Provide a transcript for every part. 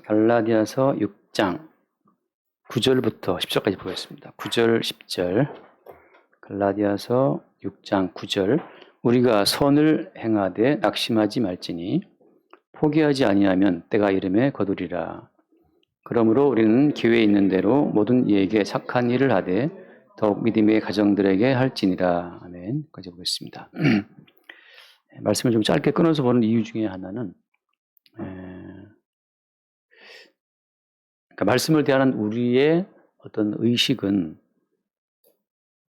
갈라디아서 6장 9절부터 10절까지 보겠습니다. 9절, 10절. 갈라디아서 6장 9절. 우리가 선을 행하되 낙심하지 말지니 포기하지 아니하면 때가 이름에 거두리라. 그러므로 우리는 기회 있는 대로 모든 이에게 착한 일을 하되 더욱 믿음의 가정들에게 할지니라. 아멘. 까지 보겠습니다. 말씀을 좀 짧게 끊어서 보는 이유 중에 하나는 그러니까 말씀을 대하는 우리의 어떤 의식은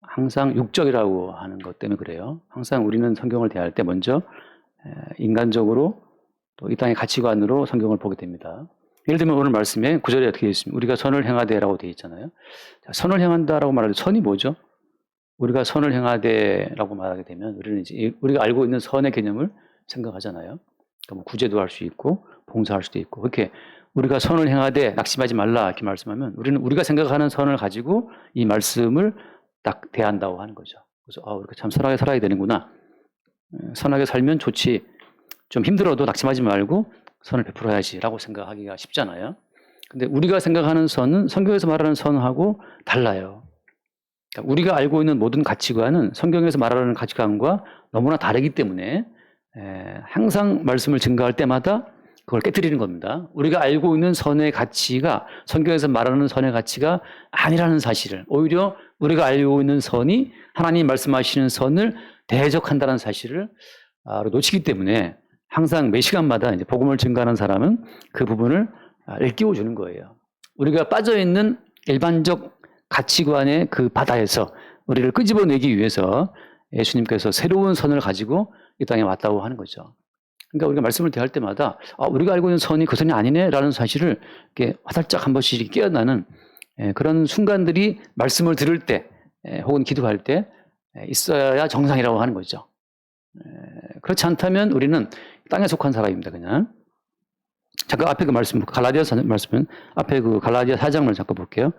항상 육적이라고 하는 것 때문에 그래요. 항상 우리는 성경을 대할 때 먼저 인간적으로 또 이 땅의 가치관으로 성경을 보게 됩니다. 예를 들면 오늘 말씀에 9절에 어떻게 되어 있습니까? 우리가 선을 행하되라고 되어 있잖아요. 자, 선을 행한다라고 말할 때 선이 뭐죠? 우리가 선을 행하되라고 말하게 되면 우리는 이제 우리가 알고 있는 선의 개념을 생각하잖아요. 그러니까 뭐 구제도 할 수 있고 봉사할 수도 있고 그렇게 우리가 선을 행하되 낙심하지 말라 이렇게 말씀하면 우리는 우리가 생각하는 선을 가지고 이 말씀을 딱 대한다고 하는 거죠. 그래서 우리가 참 선하게 살아야 되는구나. 선하게 살면 좋지. 좀 힘들어도 낙심하지 말고 선을 베풀어야지라고 생각하기가 쉽잖아요. 근데 우리가 생각하는 선은 성경에서 말하는 선하고 달라요. 그러니까 우리가 알고 있는 모든 가치관은 성경에서 말하는 가치관과 너무나 다르기 때문에 항상 말씀을 증거할 때마다 그걸 깨뜨리는 겁니다. 우리가 알고 있는 선의 가치가 성경에서 말하는 선의 가치가 아니라는 사실을, 오히려 우리가 알고 있는 선이 하나님 말씀하시는 선을 대적한다는 사실을 놓치기 때문에 항상 매 시간마다 이제 복음을 증거하는 사람은 그 부분을 일깨워 주는 거예요. 우리가 빠져 있는 일반적 가치관의 그 바다에서 우리를 끄집어내기 위해서 예수님께서 새로운 선을 가지고 이 땅에 왔다고 하는 거죠. 그러니까 우리가 말씀을 대할 때마다 우리가 알고 있는 선이 그 선이 아니네라는 사실을 이렇게 화살짝 한 번씩 깨어나는 그런 순간들이 말씀을 들을 때 혹은 기도할 때 있어야 정상이라고 하는 거죠. 그렇지 않다면 우리는 땅에 속한 사람입니다. 그냥. 잠깐 앞에 그 말씀, 갈라디아서 말씀은 앞에 그 갈라디아 4장을 잠깐 볼게요.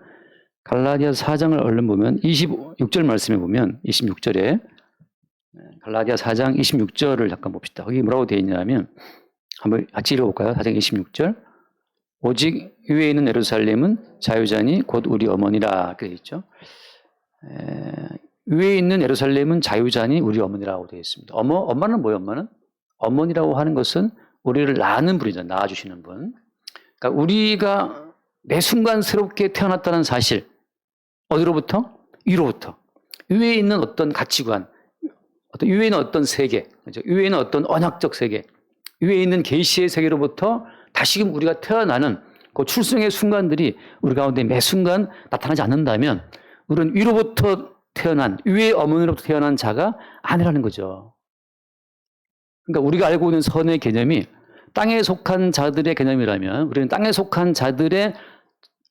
갈라디아 4장을 얼른 보면 26절 말씀에 보면 26절에 갈라디아 4장 26절을 잠깐 봅시다. 거기 뭐라고 되어 있냐면 한번 같이 읽어볼까요? 4장 26절. 오직 위에 있는 예루살렘은 자유자니 곧 우리 어머니라 이렇게 되어 있죠. 위에 있는 예루살렘은 자유자니 우리 어머니라고 되어 있습니다. 엄마는 뭐예요? 엄마는? 어머니라고 하는 것은 우리를 낳는 분이죠. 낳아주시는 분. 그러니까 우리가 매 순간 새롭게 태어났다는 사실. 어디로부터? 위로부터. 위에 있는 어떤 가치관, 위에 있는 어떤 세계, 위에 있는 어떤 언약적 세계, 위에 있는 계시의 세계로부터 다시금 우리가 태어나는 그 출생의 순간들이 우리 가운데 매 순간 나타나지 않는다면 우리는 위로부터 태어난, 위의 어머니로부터 태어난 자가 아니라는 거죠. 그러니까 우리가 알고 있는 선의 개념이 땅에 속한 자들의 개념이라면 우리는 땅에 속한 자들의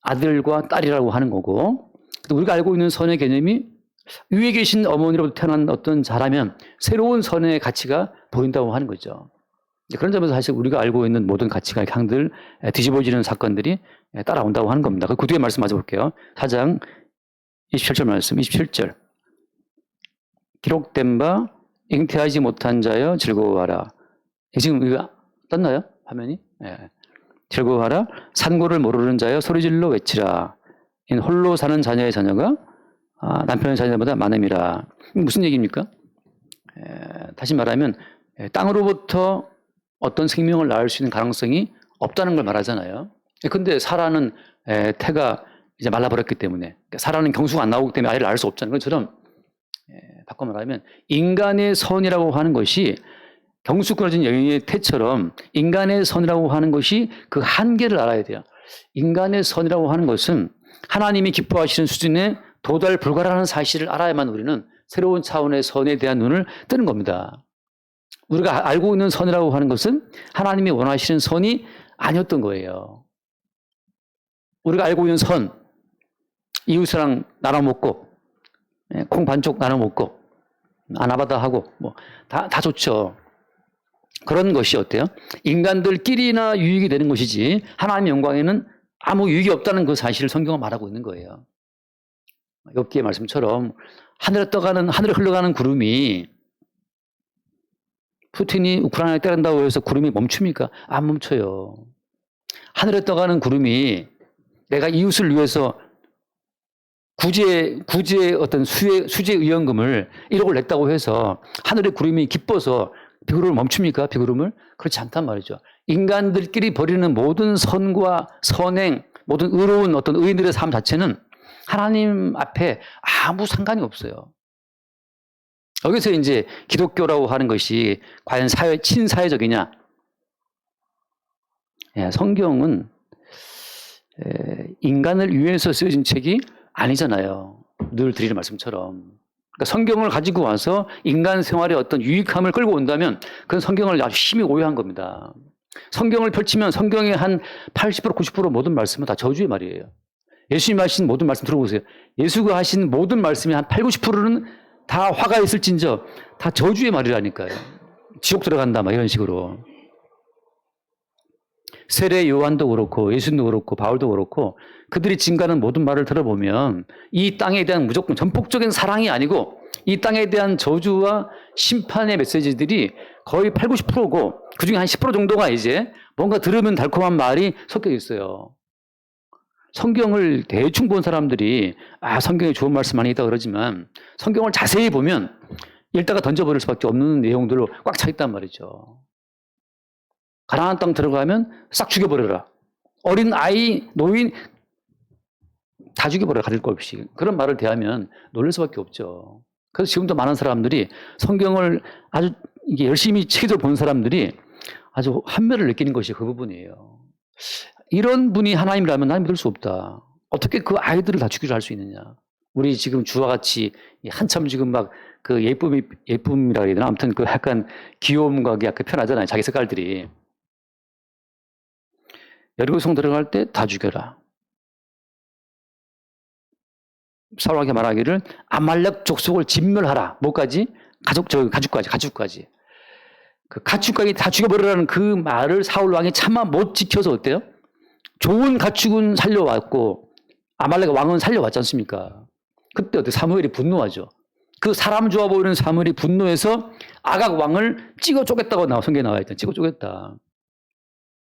아들과 딸이라고 하는 거고, 우리가 알고 있는 선의 개념이 위에 계신 어머니로부터 태어난 어떤 자라면 새로운 선의 가치가 보인다고 하는 거죠. 그런 점에서 사실 우리가 알고 있는 모든 가치가 향들 뒤집어지는 사건들이 따라온다고 하는 겁니다. 그 뒤에 말씀 마저 볼게요. 4장 27절 말씀, 27절. 기록된 바 잉태하지 못한 자여 즐거워하라. 지금 이거 떴나요? 화면이? 네. 즐거워하라. 산고를 모르는 자여 소리질러 외치라. 홀로 사는 자녀의 자녀가 남편의 자녀보다 많음이라. 무슨 얘기입니까? 다시 말하면 땅으로부터 어떤 생명을 낳을 수 있는 가능성이 없다는 걸 말하잖아요. 근데 사라는 태가 이제 말라버렸기 때문에, 사라는 경수가 안 나오기 때문에 아이를 낳을 수 없잖아요. 그것처럼 바꿔 말하면 인간의 선이라고 하는 것이 경수 끊어진 여인의 태처럼 인간의 선이라고 하는 것이 그 한계를 알아야 돼요. 인간의 선이라고 하는 것은 하나님이 기뻐하시는 수준에 도달 불가라는 사실을 알아야만 우리는 새로운 차원의 선에 대한 눈을 뜨는 겁니다. 우리가 알고 있는 선이라고 하는 것은 하나님이 원하시는 선이 아니었던 거예요. 우리가 알고 있는 선, 이웃이랑 나눠 먹고 콩 반쪽 나눠 먹고 아나바다 하고 다 좋죠. 그런 것이 어때요? 인간들끼리나 유익이 되는 것이지 하나님의 영광에는 아무 유익이 없다는 그 사실을 성경은 말하고 있는 거예요. 욥기의 말씀처럼 하늘에 흘러가는 구름이 푸틴이 우크라이나에 때린다고 해서 구름이 멈춥니까? 안 멈춰요. 하늘에 떠가는 구름이 내가 이웃을 위해서 구제의 어떤 수제 의연금을 1억을 냈다고 해서 하늘의 구름이 기뻐서 비구름을 멈춥니까? 비구름을? 그렇지 않단 말이죠. 인간들끼리 벌이는 모든 선과 선행, 모든 의로운 어떤 의인들의 삶 자체는 하나님 앞에 아무 상관이 없어요. 여기서 이제 기독교라고 하는 것이 과연 친사회적이냐? 성경은 인간을 위해서 쓰여진 책이 아니잖아요. 늘 드리는 말씀처럼. 그러니까 성경을 가지고 와서 인간 생활에 어떤 유익함을 끌고 온다면 그건 성경을 아주 심히 오해한 겁니다. 성경을 펼치면 성경의 한 80% 90% 모든 말씀은 다 저주의 말이에요. 예수님이 하신 모든 말씀 들어보세요. 예수가 하신 모든 말씀이 한 8, 90%는 다 화가 있을진저 다 저주의 말이라니까요. 지옥 들어간다 막 이런 식으로. 세례 요한도 그렇고 예수님도 그렇고 바울도 그렇고 그들이 증가하는 모든 말을 들어보면 이 땅에 대한 무조건 전폭적인 사랑이 아니고 이 땅에 대한 저주와 심판의 메시지들이 거의 8, 90%고 그중에 한 10% 정도가 이제 뭔가 들으면 달콤한 말이 섞여 있어요. 성경을 대충 본 사람들이 성경에 좋은 말씀 많이 있다 그러지만 성경을 자세히 보면 읽다가 던져버릴 수밖에 없는 내용들로 꽉 차 있단 말이죠. 가나안 땅 들어가면 싹 죽여버려라. 어린 아이, 노인 다 죽여버려라. 가릴 것 없이. 그런 말을 대하면 놀랄 수밖에 없죠. 그래서 지금도 많은 사람들이 성경을 아주 이게 열심히 책을 본 사람들이 아주 환멸을 느끼는 것이 그 부분이에요. 이런 분이 하나님이라면 나는 믿을 수 없다. 어떻게 그 아이들을 다 죽이려 할 수 있느냐. 우리 지금 주와 같이 한참 지금 막 그 예쁨이라고 해야 되나? 아무튼 그 약간 귀여움과 약간 편하잖아요. 자기 색깔들이. 여리고성 들어갈 때 다 죽여라. 사울에게 말하기를 아말렉 족속을 진멸하라. 뭐까지? 가축까지. 그 가축까지 다 죽여버리라는 그 말을 사울 왕이 차마 못 지켜서 어때요? 좋은 가축은 살려왔고 아말렉 왕은 살려왔지 않습니까? 그때 어때? 사무엘이 분노하죠. 그 사람 좋아 보이는 사무엘이 분노해서 아각 왕을 찍어 쪼갰다고 성경에 나와 있다. 찍어 쪼갰다.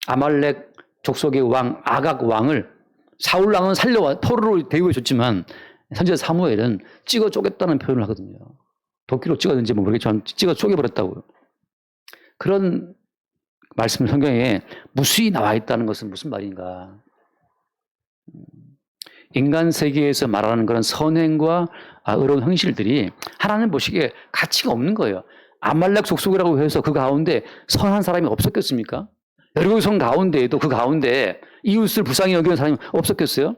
아말렉 족속의 왕 아각 왕을 사울 왕은 포로로 대우해 줬지만 선지자 사무엘은 찍어 쪼갰다는 표현을 하거든요. 도끼로 찍었는지 모르겠지만 찍어 쪼개버렸다고요. 그런 말씀을 성경에 무수히 나와 있다는 것은 무슨 말인가? 인간 세계에서 말하는 그런 선행과 의로운 형실들이 하나님 보시기에 가치가 없는 거예요. 아말렉 족속이라고 해서 그 가운데 선한 사람이 없었겠습니까? 여리고성 가운데에도 그 가운데 이웃을 불쌍히 여기는 사람이 없었겠어요?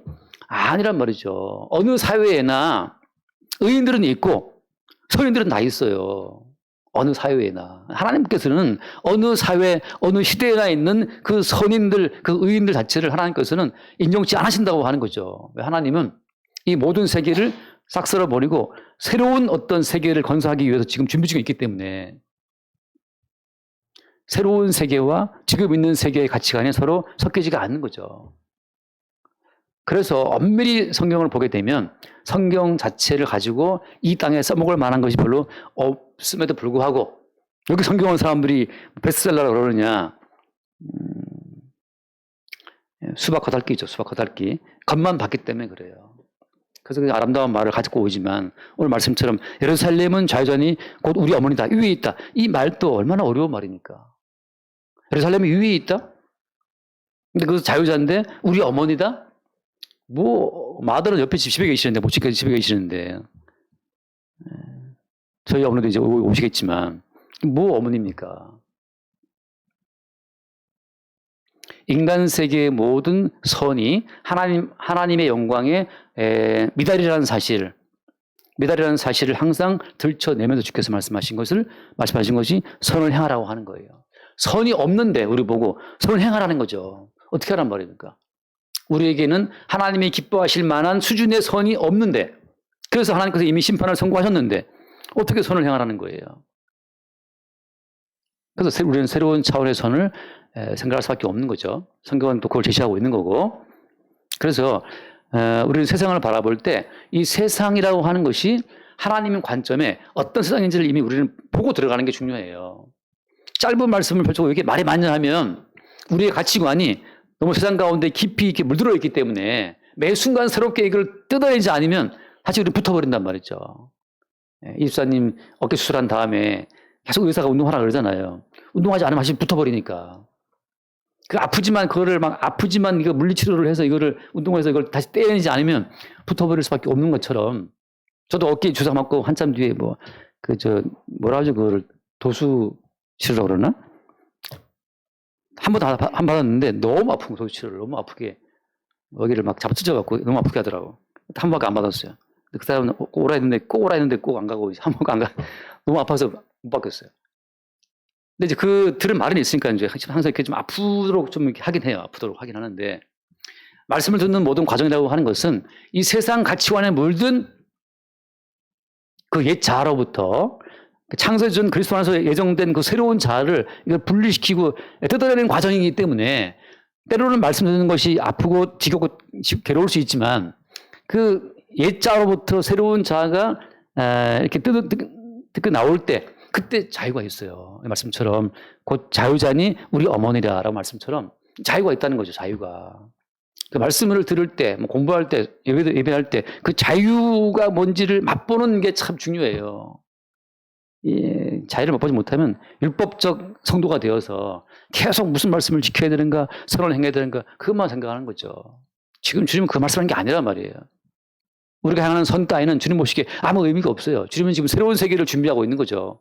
아니란 말이죠. 어느 사회에나 의인들은 있고 선인들은 다 있어요. 어느 사회에나. 하나님께서는 어느 사회, 어느 시대에나 있는 그 선인들, 그 의인들 자체를 하나님께서는 인정치 않으신다고 하는 거죠. 하나님은 이 모든 세계를 싹 쓸어버리고 새로운 어떤 세계를 건설하기 위해서 지금 준비 중에 있기 때문에 새로운 세계와 지금 있는 세계의 가치관이 서로 섞이지가 않는 거죠. 그래서 엄밀히 성경을 보게 되면 성경 자체를 가지고 이 땅에 써먹을 만한 것이 별로 없음에도 불구하고 여기 성경을 사람들이 베스트셀러라고 그러느냐. 수박 거달기죠. 수박 거달기. 겉만 봤기 때문에 그래요. 그래서 그 아름다운 말을 가지고 오지만 오늘 말씀처럼 예루살렘은 좌회전이 곧 우리 어머니다. 위에 있다. 이 말도 얼마나 어려운 말입니까? 예루살렘이 위에 있다? 근데 그것도 자유자인데 우리 어머니다? 뭐 마들은 옆에 집에 계시는데 모친까지 집에 계시는데 저희 어머니도 이제 오시겠지만 뭐 어머니입니까? 인간 세계의 모든 선이 하나님의 영광에 미달이라는 사실을 항상 들춰내면서 주께서 말씀하신 것이 선을 행하라고 하는 거예요. 선이 없는데 우리 보고 선을 행하라는 거죠. 어떻게 하란 말입니까? 우리에게는 하나님이 기뻐하실 만한 수준의 선이 없는데 그래서 하나님께서 이미 심판을 선고하셨는데 어떻게 선을 행하라는 거예요. 그래서 우리는 새로운 차원의 선을 생각할 수밖에 없는 거죠. 성경은 또 그걸 제시하고 있는 거고 그래서 우리는 세상을 바라볼 때 이 세상이라고 하는 것이 하나님의 관점에 어떤 세상인지를 이미 우리는 보고 들어가는 게 중요해요. 짧은 말씀을 펼치고 이게 말이 많냐 하면 우리의 가치관이 너무 세상 가운데 깊이 이렇게 물들어 있기 때문에 매 순간 새롭게 이걸 뜯어내지 않으면 사실 우리 붙어버린단 말이죠. 이 집사님 어깨 수술한 다음에 계속 의사가 운동하라 그러잖아요. 운동하지 않으면 사실 붙어버리니까. 아프지만 이거 물리치료를 해서 이거를 운동해서 이걸 다시 떼내지 않으면 붙어버릴 수밖에 없는 것처럼 저도 어깨에 주사 맞고 한참 뒤에 뭐라 하죠? 그거를 도수 치료라고 그러나? 한 번 받았는데 너무 아픈 거, 도수 치료를 너무 아프게 여기를 막 잡아찢어갖고 너무 아프게 하더라고. 한 번밖에 안 받았어요. 그 사람은 꼭 오라 했는데 꼭 안 가고 한 번도 안 가. 너무 아파서 못 받겠어요. 근데 이제 들은 말은 있으니까 이제 항상 이렇게 좀 아프도록 좀 이렇게 하긴 해요. 아프도록 하긴 하는데 말씀을 듣는 모든 과정이라고 하는 것은 이 세상 가치관에 물든 그 옛 자아로부터 창세기 전 그리스도 안에서 예정된 그 새로운 자아를 이걸 분리시키고 뜯어내는 과정이기 때문에 때로는 말씀 듣는 것이 아프고 지겹고 괴로울 수 있지만 그 옛 자아로부터 새로운 자아가 이렇게 뜯어 나올 때 그때 자유가 있어요. 이 말씀처럼 곧 자유자니 우리 어머니라라고 말씀처럼 자유가 있다는 거죠. 자유가. 그 말씀을 들을 때, 공부할 때, 예배할 때 그 자유가 뭔지를 맛보는 게 참 중요해요. 이 자유를 맛보지 못하면 율법적 성도가 되어서 계속 무슨 말씀을 지켜야 되는가, 선언을 행해야 되는가 그것만 생각하는 거죠. 지금 주님은 그 말씀하는 게 아니란 말이에요. 우리가 향하는 선 따위는 주님 모시기에 아무 의미가 없어요. 주님은 지금 새로운 세계를 준비하고 있는 거죠.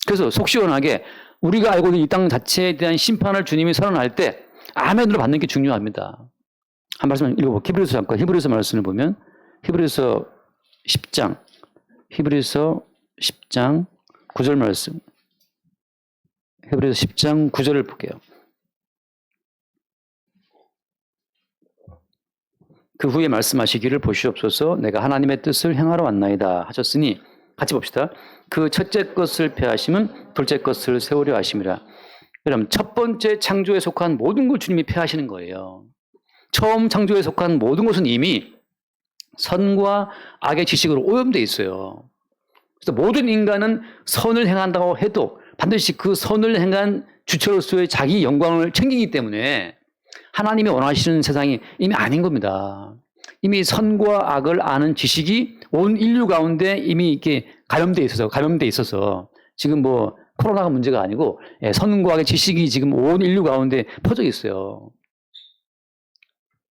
그래서 속 시원하게 우리가 알고 있는 이 땅 자체에 대한 심판을 주님이 선언할 때 아멘으로 받는 게 중요합니다. 한 말씀 읽어볼게요. 히브리서 잠깐 히브리서 말씀을 보면 히브리서 10장 9절 말씀 히브리서 10장 9절을 볼게요. 그 후에 말씀하시기를 보시옵소서 내가 하나님의 뜻을 행하러 왔나이다 하셨으니 같이 봅시다. 그 첫째 것을 폐하심은 둘째 것을 세우려 하심이라. 그럼 첫 번째 창조에 속한 모든 걸 주님이 폐하시는 거예요. 처음 창조에 속한 모든 것은 이미 선과 악의 지식으로 오염되어 있어요. 그래서 모든 인간은 선을 행한다고 해도 반드시 그 선을 행한 주체로서의 자기 영광을 챙기기 때문에 하나님이 원하시는 세상이 이미 아닌 겁니다. 이미 선과 악을 아는 지식이 온 인류 가운데 이미 이렇게 감염돼 있어서 지금 코로나가 문제가 아니고 선과 악의 지식이 지금 온 인류 가운데 퍼져 있어요.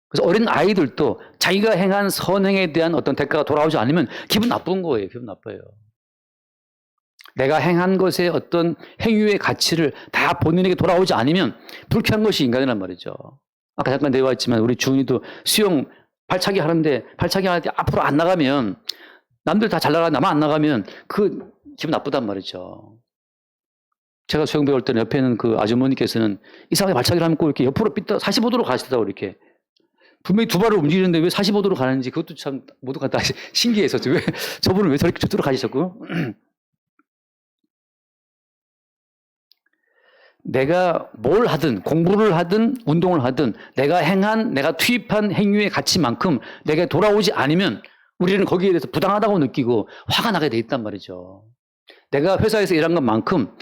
그래서 어린 아이들도 자기가 행한 선행에 대한 어떤 대가가 돌아오지 않으면 기분 나쁜 거예요. 기분 나빠요. 내가 행한 것의 어떤 행위의 가치를 다 본인에게 돌아오지 않으면 불쾌한 것이 인간이란 말이죠. 아까 잠깐 내려왔지만 우리 주은이도 수영 발차기 하는데 앞으로 안 나가면 남들 다 잘 나가 나만 안 나가면 그 기분 나쁘단 말이죠. 제가 수영 배울 때는 옆에 있는 그 아주머니께서는 이상하게 발차기를 하면 꼭 이렇게 옆으로 45도로 가시더라고 이렇게. 분명히 두 발을 움직이는데 왜 45도로 가는지 그것도 참 모두가 다 신기했었죠. 왜 저분은 왜 저렇게 저쪽으로 가시셨고? 내가 뭘 하든 공부를 하든 운동을 하든 내가 투입한 행위의 가치만큼 내게 돌아오지 않으면 우리는 거기에 대해서 부당하다고 느끼고 화가 나게 돼 있단 말이죠. 내가 회사에서 일한 것만큼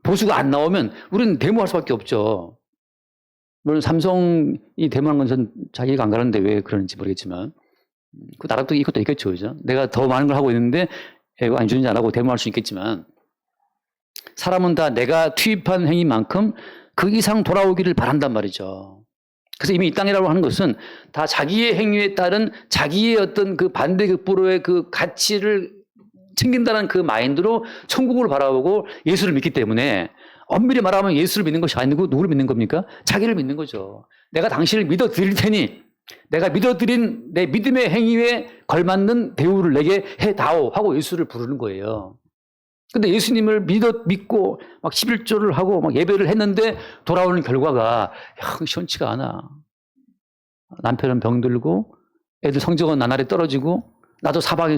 보수가 안 나오면 우리는 데모할 수밖에 없죠. 물론 삼성이 데모한 건 전 자기가 안 가는데 왜 그러는지 모르겠지만 그 나라도 이것도 있겠죠. 그죠? 내가 더 많은 걸 하고 있는데 이거 안 주는지 안 하고 데모할 수 있겠지만 사람은 다 내가 투입한 행위만큼 그 이상 돌아오기를 바란단 말이죠. 그래서 이미 이 땅이라고 하는 것은 다 자기의 행위에 따른 자기의 어떤 그 반대급부로의 그 가치를 챙긴다는 그 마인드로 천국을 바라보고 예수를 믿기 때문에 엄밀히 말하면 예수를 믿는 것이 아니고 누구를 믿는 겁니까? 자기를 믿는 거죠. 내가 당신을 믿어드릴 테니 내가 믿어드린 내 믿음의 행위에 걸맞는 대우를 내게 해다오 하고 예수를 부르는 거예요. 근데 예수님을 믿고 막 11조를 하고 막 예배를 했는데 돌아오는 결과가 시원치가 않아. 남편은 병들고 애들 성적은 나날이 떨어지고 나도 사방에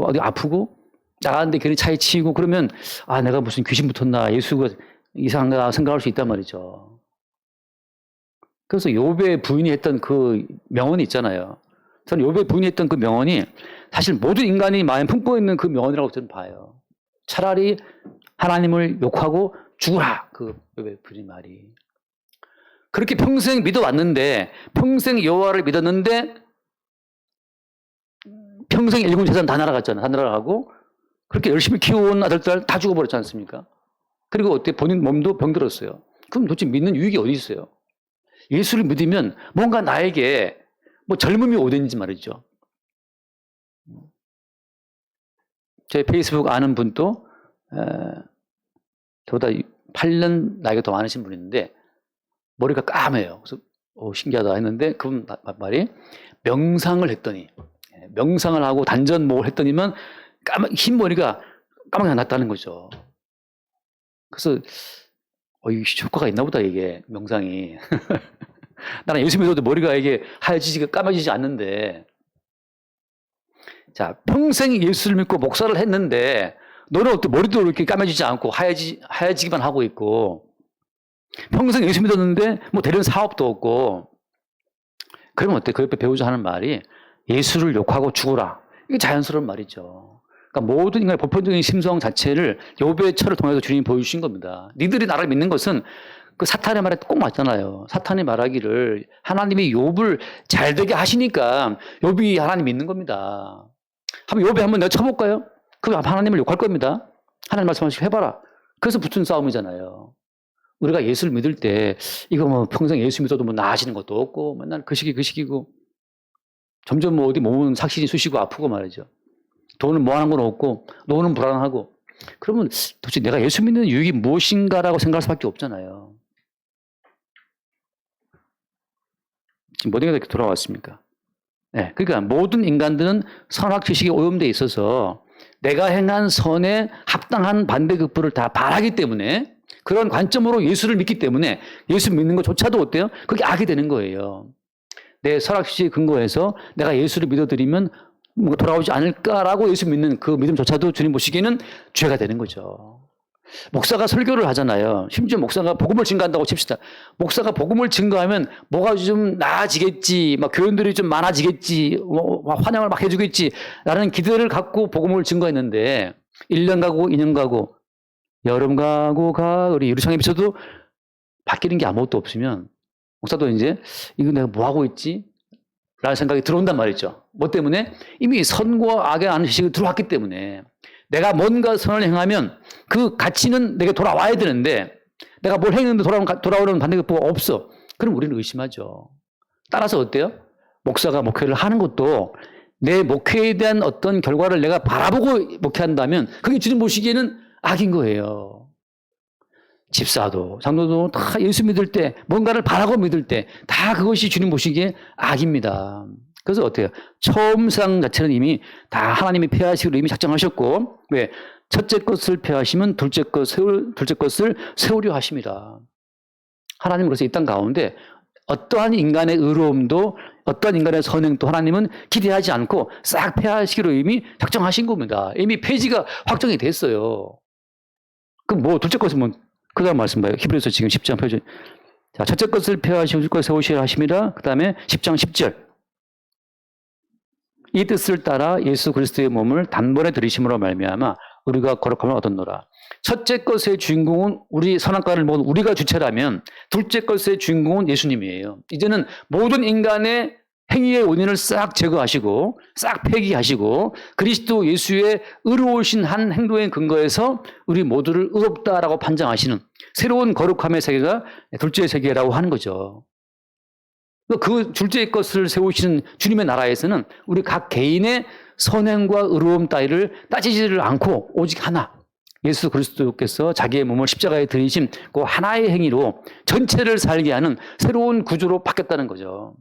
어디 아프고 나가는데 괜히 차에 치이고 그러면 내가 무슨 귀신 붙었나 예수가 이상한가 생각할 수 있단 말이죠. 그래서 욥의 부인이 했던 그 명언이 있잖아요. 저는 욥의 부인이 했던 그 명언이 사실 모든 인간이 마음에 품고 있는 그 명언이라고 저는 봐요. 차라리 하나님을 욕하고 죽으라. 그 욥의 부인 말이. 그렇게 평생 믿어왔는데, 평생 여호와를 믿었는데 평생 일군 재산 다 날아갔잖아요. 다 날아가고 그렇게 열심히 키워온 아들들 다 죽어버렸지 않습니까? 그리고 어때? 본인 몸도 병들었어요. 그럼 도대체 믿는 유익이 어디 있어요? 예수를 믿으면 뭔가 나에게 뭐 젊음이 오든지 말이죠. 제 페이스북 아는 분도 저보다 8년 나이가 더 많으신 분이 있는데 머리가 까매요. 그래서 신기하다 했는데 그분 말이 명상을 했더니, 명상을 하고 단전목을 했더니만 흰 머리가 까맣게 났다는 거죠. 그래서 이 효과가 있나 보다, 이게 명상이. 나는 예수 믿어도 머리가 이게 하얘지지 까매지지 않는데, 자, 평생 예수를 믿고 목사를 했는데 너는 어때? 머리도 이렇게 까매지지 않고 하얘지기만 하고 있고, 평생 예수 믿었는데 뭐 되는 사업도 없고, 그러면 어때? 그 옆에 배우자 하는 말이 예수를 욕하고 죽어라. 이게 자연스러운 말이죠. 그러니까 모든 인간의 보편적인 심성 자체를 욥의 철을 통해서 주님이 보여주신 겁니다. 니들이 나를 믿는 것은 그 사탄의 말에 꼭 맞잖아요. 사탄이 말하기를 하나님이 욥을 잘 되게 하시니까 욥이 하나님 믿는 겁니다. 한번 욥에 한번 내가 쳐볼까요? 그럼 하나님을 욕할 겁니다. 하나님 말씀하시고 해봐라. 그래서 붙은 싸움이잖아요. 우리가 예수를 믿을 때 이거 뭐 평생 예수 믿어도 뭐 나아지는 것도 없고 맨날 그 시기고 점점 뭐 어디 몸은 삭신이 쑤시고 아프고 말이죠. 돈은 뭐 하는 건 없고 노는 불안하고, 그러면 도대체 내가 예수 믿는 유익이 무엇인가라고 생각할 수밖에 없잖아요. 지금 모든 게 이렇게 돌아왔습니까? 네, 그러니까 모든 인간들은 선악 지식에 오염되어 있어서 내가 행한 선에 합당한 반대급부를 다 바라기 때문에, 그런 관점으로 예수를 믿기 때문에 예수 믿는 것조차도 어때요? 그게 악이 되는 거예요. 내 선악지식에 근거해서 내가 예수를 믿어드리면 뭔가 돌아오지 않을까라고 예수 믿는 그 믿음조차도 주님 보시기에는 죄가 되는 거죠. 목사가 설교를 하잖아요. 심지어 목사가 복음을 증거한다고 칩시다. 목사가 복음을 증거하면 뭐가 좀 나아지겠지, 막 교인들이 좀 많아지겠지, 환영을 막 해주겠지 라는 기대를 갖고 복음을 증거했는데 1년 가고 2년 가고 여름 가고 가을이 유리창에 비춰도 바뀌는 게 아무것도 없으면 목사도 이제 이거 내가 뭐 하고 있지? 라는 생각이 들어온단 말이죠. 뭐 때문에? 이미 선과 악에 아는 지식이 들어왔기 때문에. 내가 뭔가 선을 행하면 그 가치는 내게 돌아와야 되는데 내가 뭘 행했는데 돌아오는 반대급부가 없어. 그럼 우리는 의심하죠. 따라서 어때요? 목사가 목회를 하는 것도 내 목회에 대한 어떤 결과를 내가 바라보고 목회한다면 그게 주님 보시기에는 악인 거예요. 집사도 장로도 다 예수 믿을 때, 뭔가를 바라고 믿을 때 다 그것이 주님 보시기에 악입니다. 그래서 어때요? 처음 세상 자체는 이미 다 하나님이 폐하시기로 이미 작정하셨고, 왜? 첫째 것을 폐하시면 둘째 것을 세우려 하십니다. 하나님은 그래서 이 땅 가운데 어떠한 인간의 의로움도 어떠한 인간의 선행도 하나님은 기대하지 않고 싹 폐하시기로 이미 작정하신 겁니다. 이미 폐지가 확정이 됐어요. 그럼 뭐 둘째 것은 뭐 그 다음 말씀 봐요. 히브리서 지금 10장 펴줘. 자, 첫째 것을 폐하시고 둘째 것을 세우시라 하십니다. 그 다음에 10장 10절. 이 뜻을 따라 예수 그리스도의 몸을 단번에 들이심으로 말미암아 우리가 거룩함을 얻었노라. 첫째 것의 주인공은 우리 선악과를 먹은 우리가 주체라면 둘째 것의 주인공은 예수님이에요. 이제는 모든 인간의 행위의 원인을 싹 제거하시고 싹 폐기하시고 그리스도 예수의 의로우신 한 행동에 근거해서 우리 모두를 의롭다라고 판정하시는 새로운 거룩함의 세계가 둘째 세계라고 하는 거죠. 그 둘째 것을 세우시는 주님의 나라에서는 우리 각 개인의 선행과 의로움 따위를 따지지를 않고 오직 하나, 예수 그리스도께서 자기의 몸을 십자가에 들이신 그 하나의 행위로 전체를 살게 하는 새로운 구조로 바뀌었다는 거죠.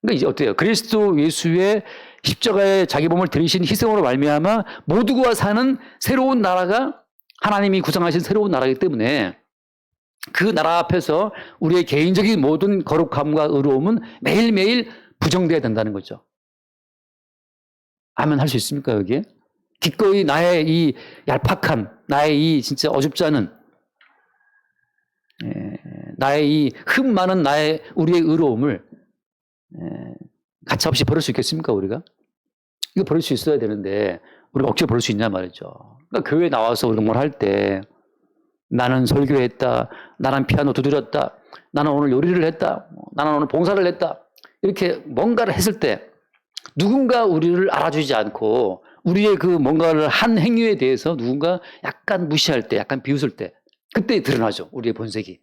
그러니까 이제 어때요? 그리스도 예수의 십자가에 자기 몸을 들이신 희생으로 말미암아 모두가 사는 새로운 나라가 하나님이 구성하신 새로운 나라이기 때문에 그 나라 앞에서 우리의 개인적인 모든 거룩함과 의로움은 매일매일 부정돼야 된다는 거죠. 아멘 할 수 있습니까, 여기에? 기꺼이 나의 이 얄팍함, 나의 이 진짜 어줍지 않은, 나의 이 흠 많은 우리의 의로움을 가차없이 버릴 수 있겠습니까, 우리가? 이거 버릴 수 있어야 되는데, 우리가 억지로 버릴 수 있냐 말이죠. 그러니까 교회에 나와서 우리가 뭘 할 때, 나는 설교했다, 나는 피아노 두드렸다, 나는 오늘 요리를 했다. 나는 오늘 봉사를 했다. 이렇게 뭔가를 했을 때 누군가 우리를 알아주지 않고 우리의 그 뭔가를 한 행위에 대해서 누군가 약간 무시할 때, 약간 비웃을 때, 그때 드러나죠. 우리의 본색이.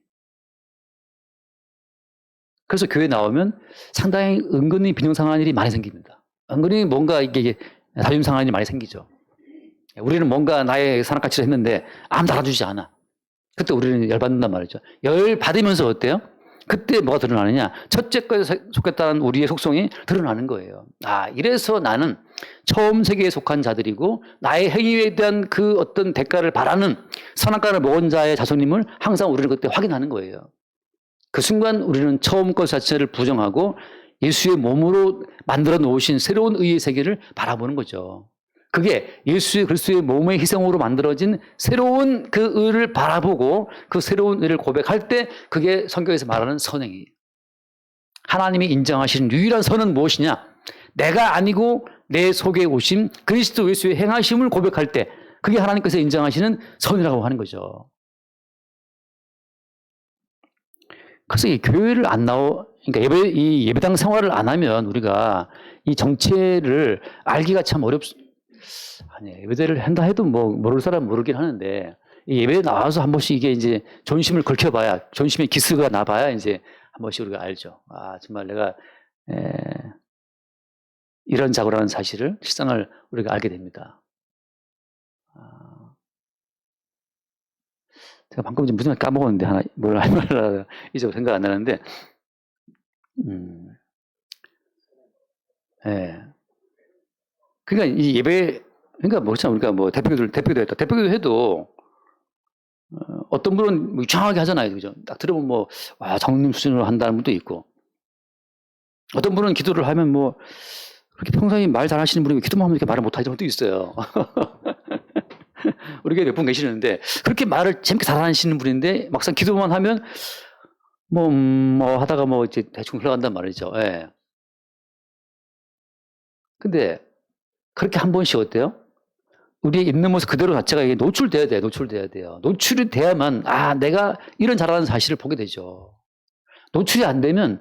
그래서 교회 나오면 상당히 은근히 빈정상한 일이 많이 생깁니다. 은근히 뭔가 이게 다툼상한 일이 많이 생기죠. 우리는 뭔가 나의 산악가치를 했는데 아무도 알아주지 않아. 그때 우리는 열받는단 말이죠. 열받으면서 어때요? 그때 뭐가 드러나느냐? 첫째 거에 속했다는 우리의 속성이 드러나는 거예요. 아, 이래서 나는 처음 세계에 속한 자들이고 나의 행위에 대한 그 어떤 대가를 바라는 선악과를 먹은 자의 자손임을 항상 우리는 그때 확인하는 거예요. 그 순간 우리는 처음 것 자체를 부정하고 예수의 몸으로 만들어 놓으신 새로운 의의 세계를 바라보는 거죠. 그게 예수의 그리스도의 몸의 희생으로 만들어진 새로운 그 의를 바라보고 그 새로운 의를 고백할 때 그게 성경에서 말하는 선행이에요. 하나님이 인정하시는 유일한 선은 무엇이냐? 내가 아니고 내 속에 오신 그리스도 예수의 행하심을 고백할 때 그게 하나님께서 인정하시는 선이라고 하는 거죠. 그래서 이 교회를 안 그러니까 이 예배당 생활을 안 하면 우리가 이 정체를 알기가 참 아니, 예배대를 한다 해도 뭐, 모를 사람 모르긴 하는데, 이 예배에 나와서 한 번씩 이게 이제 존심을 걸켜봐야, 존심의 기스가 나봐야 이제 한 번씩 우리가 알죠. 아, 정말 내가, 이런 자고라는 사실을, 실상을 우리가 알게 됩니다. 제가 방금 무슨 말 까먹었는데, 하나, 뭘 할 말을 이제 생각 안 나는데, 그러니까 이 예배, 그러니까 우리가 뭐 대표기도 했다. 대표기도 해도, 어떤 분은 뭐 이상하게 하잖아요. 그죠? 딱 들어보면 뭐, 와, 장로님 수준으로 한다는 분도 있고. 어떤 분은 기도를 하면 뭐, 그렇게 평소에 말 잘하시는 분이 기도만 하면 이렇게 말을 못하는 분도 있어요. 우리 교회 몇 분 계시는데, 그렇게 말을 재밌게 잘하시는 분인데, 막상 기도만 하면, 뭐 하다가 뭐 이제 대충 흘러간단 말이죠. 예. 근데, 그렇게 한 번씩 어때요? 우리의 있는 모습 그대로 자체가 이게 노출돼야 돼요. 노출이 돼야만, 아, 내가 이런 잘하는 사실을 보게 되죠. 노출이 안 되면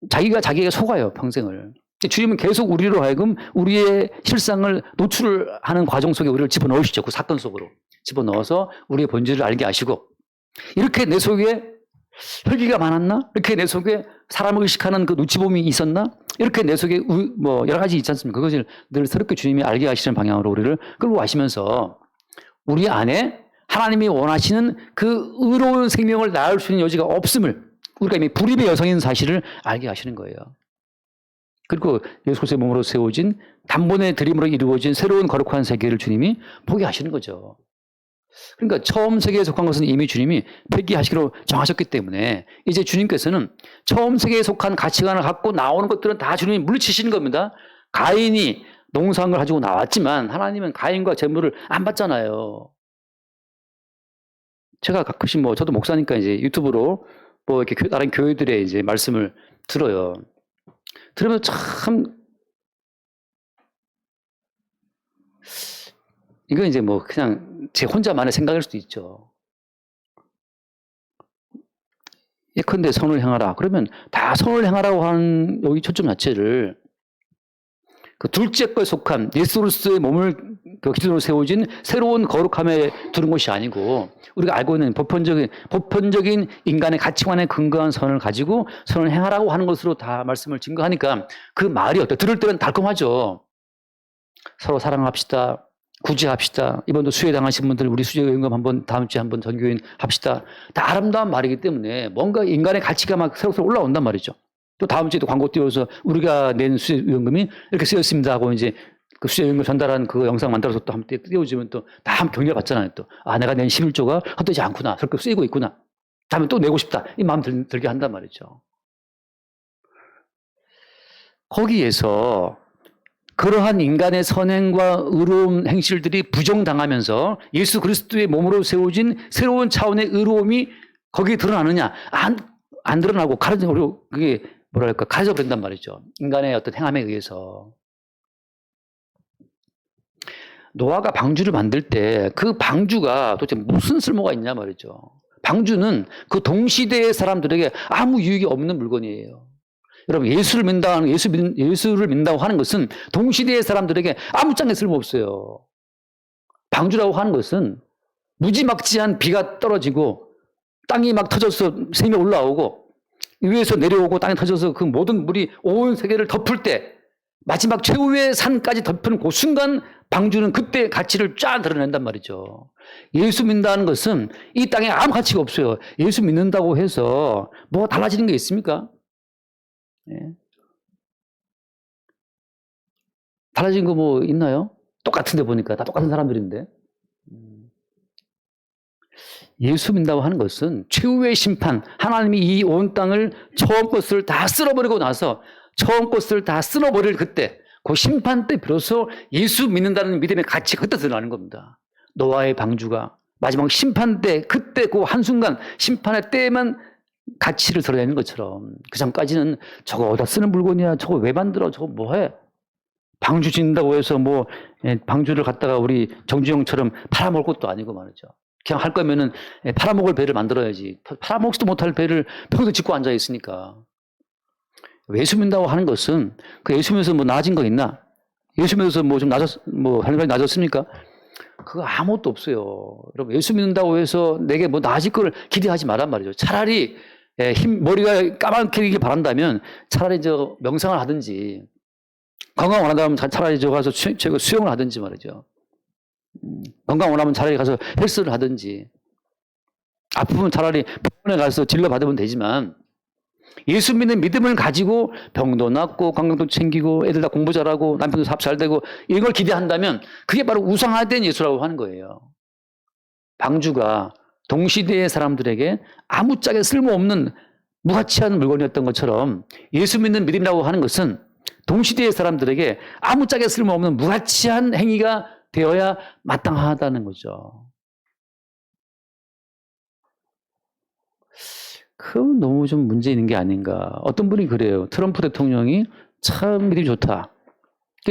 자기가 속아요, 평생을. 주님은 계속 우리로 하여금 우리의 실상을 노출을 하는 과정 속에 우리를 집어넣으시죠. 그 사건 속으로. 집어넣어서 우리의 본질을 알게 하시고. 이렇게 내 속에 혈기가 많았나? 이렇게 내 속에 사람을 의식하는 그 눈치봄이 있었나? 이렇게 내 속에 뭐 여러 가지 있지 않습니까? 그것을 늘 새롭게 주님이 알게 하시는 방향으로 우리를 끌고 가시면서 우리 안에 하나님이 원하시는 그 의로운 생명을 낳을 수 있는 여지가 없음을 우리가 이미 불입의 여성인 사실을 알게 하시는 거예요. 그리고 예수 그리스도의 몸으로 세워진 단번에 드림으로 이루어진 새로운 거룩한 세계를 주님이 보게 하시는 거죠. 그러니까 처음 세계에 속한 것은 이미 주님이 폐기하시기로 정하셨기 때문에 이제 주님께서는 처음 세계에 속한 가치관을 갖고 나오는 것들은 다 주님이 물리치시는 겁니다. 가인이 농사한 걸 가지고 나왔지만 하나님은 가인과 재물을 안 받잖아요. 제가 가끔씩 뭐 저도 목사니까 이제 유튜브로 뭐 이렇게 다른 교회들의 이제 말씀을 들어요. 들으면 참 이거 이제 뭐 그냥 제 혼자만의 생각일 수도 있죠. 예컨대 선을 행하라. 그러면 다 선을 행하라고 하는 여기 초점 자체를 그 둘째 거에 속한 예수 그리스도의 몸을 그 기준으로 세워진 새로운 거룩함에 두는 것이 아니고 우리가 알고 있는 보편적인 인간의 가치관에 근거한 선을 가지고 선을 행하라고 하는 것으로 다 말씀을 증거하니까 그 말이 어때요? 들을 때는 달콤하죠. 서로 사랑합시다. 구제합시다. 이번도 수혜당하신 분들 우리 수혜연금 한번 다음 주에 한번 전교인 합시다. 다 아름다운 말이기 때문에 뭔가 인간의 가치가 막 새록새록 올라온단 말이죠. 또 다음 주에 또 광고 띄워서 우리가 낸 수혜연금이 이렇게 쓰였습니다 하고 이제 그 수혜연금 전달한 그 영상 만들어서 또 한번 띄워주면 또 다 한번 격려 받잖아요. 또 아 내가 낸 11조가 헛되지 않구나. 그렇게 쓰이고 있구나. 다음에 또 내고 싶다. 이 마음 들게 한단 말이죠. 거기에서 그러한 인간의 선행과 의로운 행실들이 부정당하면서 예수 그리스도의 몸으로 세워진 새로운 차원의 의로움이 거기에 드러나느냐? 안 드러나고 그게 뭐랄까 가려져 버린단 말이죠. 인간의 어떤 행함에 의해서. 노아가 방주를 만들 때 그 방주가 도대체 무슨 쓸모가 있냐 말이죠. 방주는 그 동시대의 사람들에게 아무 유익이 없는 물건이에요. 여러분, 예수를 믿는다고 하는 것은 동시대의 사람들에게 아무 짝에 쓸모없어요. 방주라고 하는 것은 무지막지한 비가 떨어지고 땅이 막 터져서 샘이 올라오고 위에서 내려오고 땅이 터져서 그 모든 물이 온 세계를 덮을 때 마지막 최후의 산까지 덮는 그 순간 방주는 그때 가치를 쫙 드러낸단 말이죠. 예수 믿는다는 것은 이 땅에 아무 가치가 없어요. 예수 믿는다고 해서 뭐 달라지는 게 있습니까? 예. 달라진 거 뭐 있나요? 똑같은데 보니까 다 똑같은 사람들인데. 예수 믿는다고 하는 것은 최후의 심판, 하나님이 이 온 땅을 처음 것을 다 쓸어버리고 나서 처음 것을 다 쓸어버릴 그때, 그 심판 때 비로소 예수 믿는다는 믿음의 가치가 그때 드러나는 겁니다. 노아의 방주가 마지막 심판 때, 그때 그 한순간 심판의 때에만 가치를 드러내는 것처럼 그 전까지는 저거 어디다 쓰는 물건이야, 저거 왜 만들어, 저거 뭐해? 방주 짓는다고 해서 뭐 방주를 갖다가 우리 정주영처럼 팔아먹을 것도 아니고 말이죠. 그냥 할 거면은 팔아먹을 배를 만들어야지. 팔아먹지도 못할 배를 평생 짓고 앉아 있으니까. 예수 믿는다고 하는 것은 그 예수 믿어서 뭐 나아진 거 있나? 예수 믿어서 뭐 좀 하늘까지 낮았습니까? 그거 아무것도 없어요. 여러분, 예수 믿는다고 해서 내게 뭐 나아질 걸 기대하지 말란 말이죠. 차라리 머리가 까맣게 바란다면 차라리 저 명상을 하든지, 건강 원한다면 차라리 저 가서 수영을 하든지 말이죠. 건강 원하면 차라리 가서 헬스를 하든지, 아프면 차라리 병원에 가서 진료 받으면 되지만, 예수 믿는 믿음을 가지고 병도 낫고 건강도 챙기고 애들 다 공부 잘하고 남편도 사업 잘 되고 이런 걸 기대한다면 그게 바로 우상화된 예수라고 하는 거예요. 방주가 동시대의 사람들에게 아무짝에 쓸모없는 무가치한 물건이었던 것처럼 예수 믿는 믿음이라고 하는 것은 동시대의 사람들에게 아무짝에 쓸모없는 무가치한 행위가 되어야 마땅하다는 거죠. 그건 너무 좀 문제 있는 게 아닌가. 어떤 분이 그래요. 트럼프 대통령이 참 믿음이 좋다.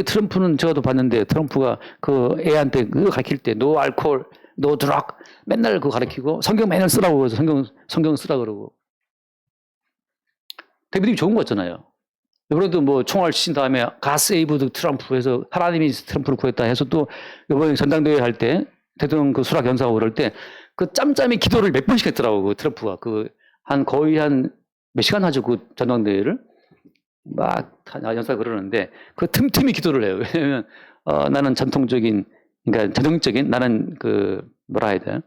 트럼프는 제가 또 봤는데 트럼프가 그 애한테 그거 가르칠 때 노 알코올, 노 드럭 맨날 그거 가르치고 성경 맨날 쓰라고 해서 성경 쓰라 그러고. 되게 믿음이 좋은 거 같잖아요. 이번에도 뭐 총알 치신 다음에 God saved 트럼프 해서 하나님이 트럼프를 구했다 해서 또 이번에 전당대회 할 때 대통령 그 수락 연사하고 그럴 때 그 짬짬이 기도를 몇 번씩 했더라고. 그 트럼프가 거의 한 몇 시간 하죠, 그 전당대회를. 막 연사 그러는데 그 틈틈이 기도를 해요. 왜냐면 나는 그러니까 전통적인 나는 뭐라 해야 돼?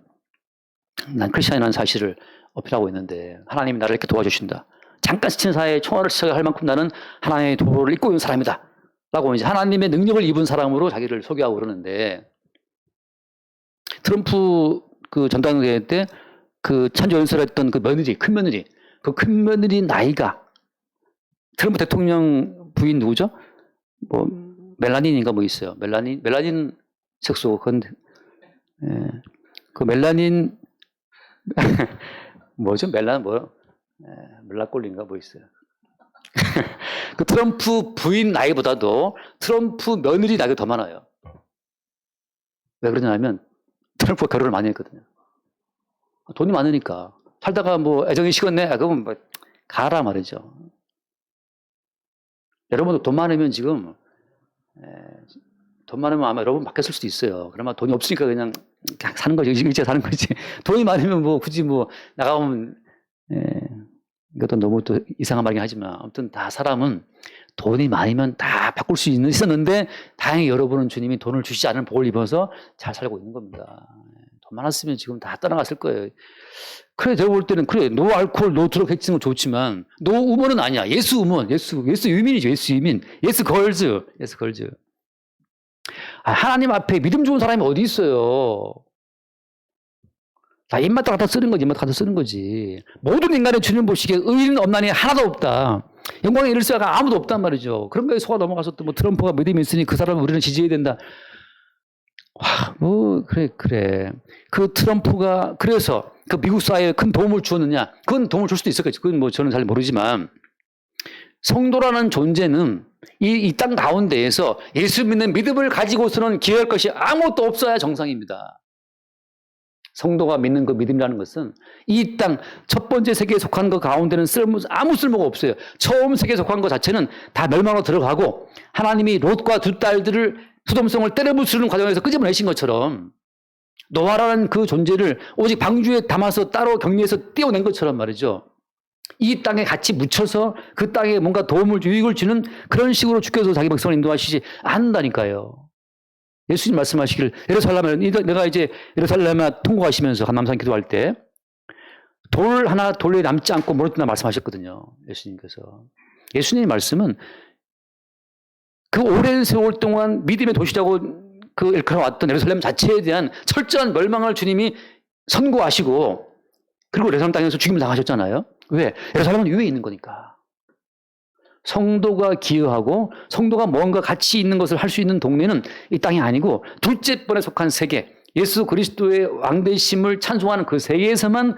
난 크리스천이라는 사실을 어필하고 있는데 하나님이 나를 이렇게 도와주신다. 잠깐 스친 사회에 총알을 할 만큼 나는 하나님의 도를 입고 있는 사람이다. 라고 이제 하나님의 능력을 입은 사람으로 자기를 소개하고 그러는데, 트럼프 그 전당대회 때 그 찬조 연설을 했던 그 큰 며느리 나이가 트럼프 대통령 부인 누구죠? 뭐 멜라닌인가 뭐 있어요. 멜라닌 색소 그 멜라닌 뭐죠? 멜라꼴린가 뭐 있어요. 그 트럼프 부인 나이보다도 트럼프 며느리 나이가 더 많아요. 왜 그러냐면 트럼프가 결혼을 많이 했거든요. 돈이 많으니까. 살다가 뭐 애정이 식었네? 그러면 뭐 가라 말이죠. 여러분도 돈 많으면 지금 돈 많으면 아마 여러분 바뀌었을 수도 있어요. 그러면 돈이 없으니까 그냥 사는 거지. 의지가 사는 거지. 돈이 많으면 뭐 굳이 뭐 나가면 이것도 너무 또 이상한 말이긴 하지만 아무튼 다 사람은 돈이 많으면 다 바꿀 수 있었는데 다행히 여러분은 주님이 돈을 주시지 않은 복을 입어서 잘 살고 있는 겁니다. 돈 많았으면 지금 다 떠나갔을 거예요. 그래, 제가 볼 때는 그래, 노 알코올, 노 드럭 해치는 건 좋지만 노 우먼은 아니야. 예수 우먼, 예수 유민이죠. 예수 유민, 예수 걸즈. 하나님 앞에 믿음 좋은 사람이 어디 있어요? 다 입맛 갖다 쓰는 거지. 모든 인간의 주님 보시기에 의인 없나니 하나도 없다. 영광에 이를 수가 아무도 없단 말이죠. 그런 거에 속아 넘어가서 또 뭐 트럼프가 믿음이 있으니 그 사람을 우리는 지지해야 된다. 그래. 그 트럼프가 그래서 그 미국 사회에 큰 도움을 주었느냐? 그건 도움을 줄 수도 있었겠죠. 그건 뭐 저는 잘 모르지만 성도라는 존재는 이 땅 가운데에서 예수 믿는 믿음을 가지고서는 기여할 것이 아무것도 없어야 정상입니다. 성도가 믿는 그 믿음이라는 것은 이 땅 첫 번째 세계에 속한 것 가운데는 아무 쓸모가 없어요. 처음 세계에 속한 것 자체는 다 멸망으로 들어가고 하나님이 롯과 두 딸들을 수dom성을 때려 부수는 과정에서 끄집어내신 것처럼 노아라는 그 존재를 오직 방주에 담아서 따로 격리해서 띄워낸 것처럼 말이죠. 이 땅에 같이 묻혀서 그 땅에 뭔가 도움을, 유익을 주는 그런 식으로 주께서 자기 백성을 인도하시지 않는다니까요. 예수님 말씀하시길 예루살렘을 내가 이제 예루살렘에 통곡하시면서 감남산 기도할 때 돌 하나 돌에 남지 않고 모르겠다 말씀하셨거든요. 예수님께서. 예수님의 말씀은 그 오랜 세월 동안 믿음의 도시라고 그 일컬어왔던 예루살렘 자체에 대한 철저한 멸망을 주님이 선고하시고 그리고 예루살렘 땅에서 죽임을 당하셨잖아요. 왜? 예루살렘은 위에 있는 거니까. 성도가 기여하고 성도가 뭔가 가치 있는 것을 할 수 있는 동네는 이 땅이 아니고 둘째 번에 속한 세계, 예수 그리스도의 왕되심을 찬송하는 그 세계에서만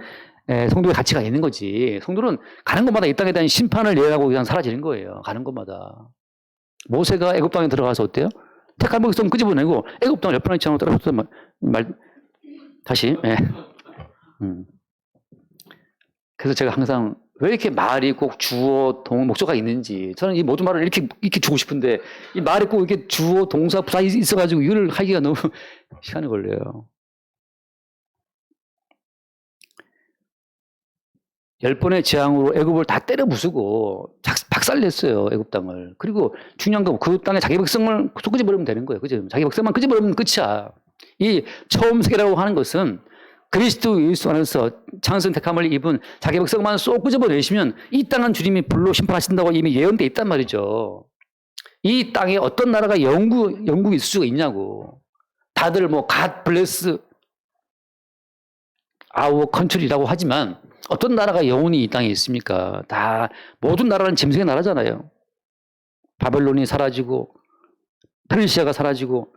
성도의 가치가 있는 거지. 성도는 가는 곳마다 이 땅에 대한 심판을 예언하고 그냥 사라지는 거예요. 가는 곳마다. 모세가 애굽 땅에 들어가서 어때요? 택한 백성 끄집어내고 애굽 땅을 몇 번이나 지나고 따라붙었단 다시. 예. 그래서 제가 항상 왜 이렇게 말이 꼭 주어, 목조가 있는지 저는 이 모든 말을 이렇게 주고 싶은데 이 말이 꼭 이렇게 주어, 동사, 부사 있어가지고 이걸 하기가 너무 시간이 걸려요. 10번의 재앙으로 애굽을 다 때려 부수고 박살냈어요. 애굽 땅을. 그리고 중요한 건 그 땅에 자기 백성을 끄집어버리면 되는 거예요. 그죠? 자기 백성만 끄집어버리면 끝이야. 이 처음 세계라고 하는 것은 그리스도 예수 안에서 창선 택함을 입은 자기 백성만 쏙 끄집어내시면 이 땅은 주님이 불로 심판하신다고 이미 예언돼 있단 말이죠. 이 땅에 어떤 나라가 영국이 있을 수가 있냐고. 다들 뭐 God bless our country라고 하지만 어떤 나라가 영원히 이 땅에 있습니까? 다 모든 나라는 짐승의 나라잖아요. 바벨론이 사라지고 페르시아가 사라지고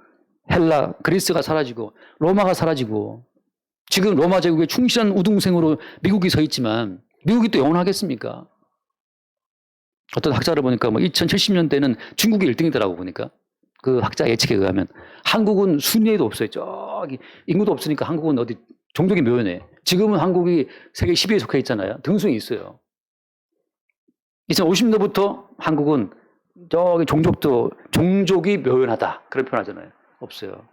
헬라, 그리스가 사라지고 로마가 사라지고 지금 로마 제국의 충실한 우등생으로 미국이 서 있지만 미국이 또 영원하겠습니까? 어떤 학자를 보니까 뭐 2070년대는 중국이 1등이더라고 보니까 그 학자 예측에 의하면 한국은 순위에도 없어요. 저기 인구도 없으니까 한국은 어디 종족이 묘연해. 지금은 한국이 세계 10위에 속해 있잖아요. 등수에 있어요. 2050년부터 한국은 저기 종족이 묘연하다. 그런 표현 하잖아요. 없어요.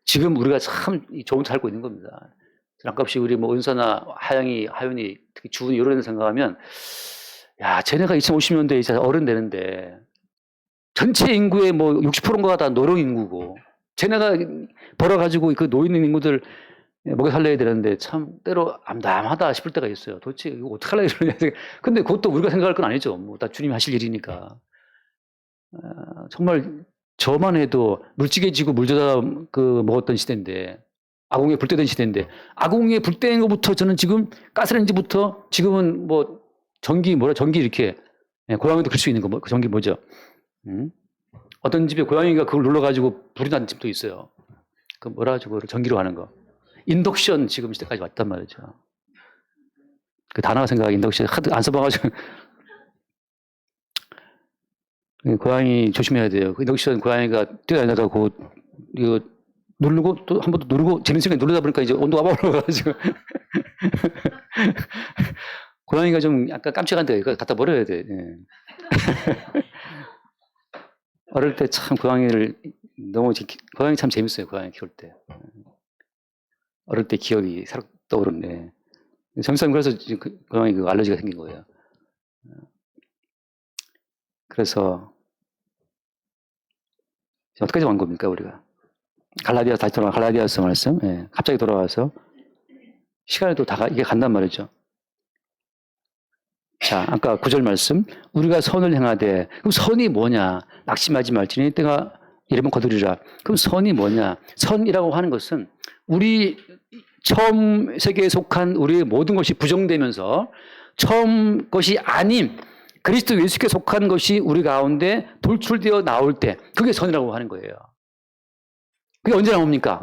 지금 우리가 참 좋은 살고 있는 겁니다. 잠깐씩 우리 뭐 은사나 하윤이, 특히 주은이 이런 애 생각하면, 야, 쟤네가 2050년대에 이제 어른 되는데, 전체 인구의 뭐 60%가 다 노령 인구고, 쟤네가 벌어가지고 그 노인 인구들 먹여 살려야 되는데 참 때로 암담하다 싶을 때가 있어요. 도대체 이거 어떻게 하려고 그러냐. 근데 그것도 우리가 생각할 건 아니죠. 뭐 다 주님이 하실 일이니까. 정말 저만 해도 물찌개지고 물조다 먹었던 시대인데, 아궁이에 불 때던 시대인데, 아궁이에 불 때는 것부터 저는 지금 가스레인지부터 지금은 뭐 전기 이렇게, 고양이도 클 수 있는 거, 그 전기 뭐죠? 어떤 집에 고양이가 그걸 눌러가지고 불이 나는 집도 있어요. 그 뭐라 하죠? 전기로 하는 거. 인덕션 지금 시대까지 왔단 말이죠. 그 단어가 생각하기 인덕션 하도 안 써봐가지고. 고양이 조심해야 돼요. 그 인덕션 고양이가 뛰어다니다가 이거 누르고 또 한 번 더 누르고 재밌는 시간에 누르다 보니까 이제 온도가 막 올라가가지고. 고양이가 좀 약간 깜찍한데 이거 갖다 버려야 돼. 예. 어릴 때 참 고양이 참 재밌어요. 고양이 키울 때. 어릴 때 기억이 새록 떠오르네. 정수님 그래서 고양이 알러지가 생긴 거예요. 그래서 어떻게 온 겁니까 우리가? 다시 돌아가 갈라디아서 말씀. 예, 갑자기 돌아와서 시간이 또 이게 간단 말이죠. 자, 아까 9절 말씀. 우리가 선을 행하되, 그럼 선이 뭐냐? 낙심하지 말지니 때가 이르면 거두리라. 그럼 선이 뭐냐? 선이라고 하는 것은 우리 처음 세계에 속한 우리의 모든 것이 부정되면서 처음 것이 아닌 그리스도 예수께 속한 것이 우리 가운데 돌출되어 나올 때 그게 선이라고 하는 거예요. 그게 언제 나옵니까?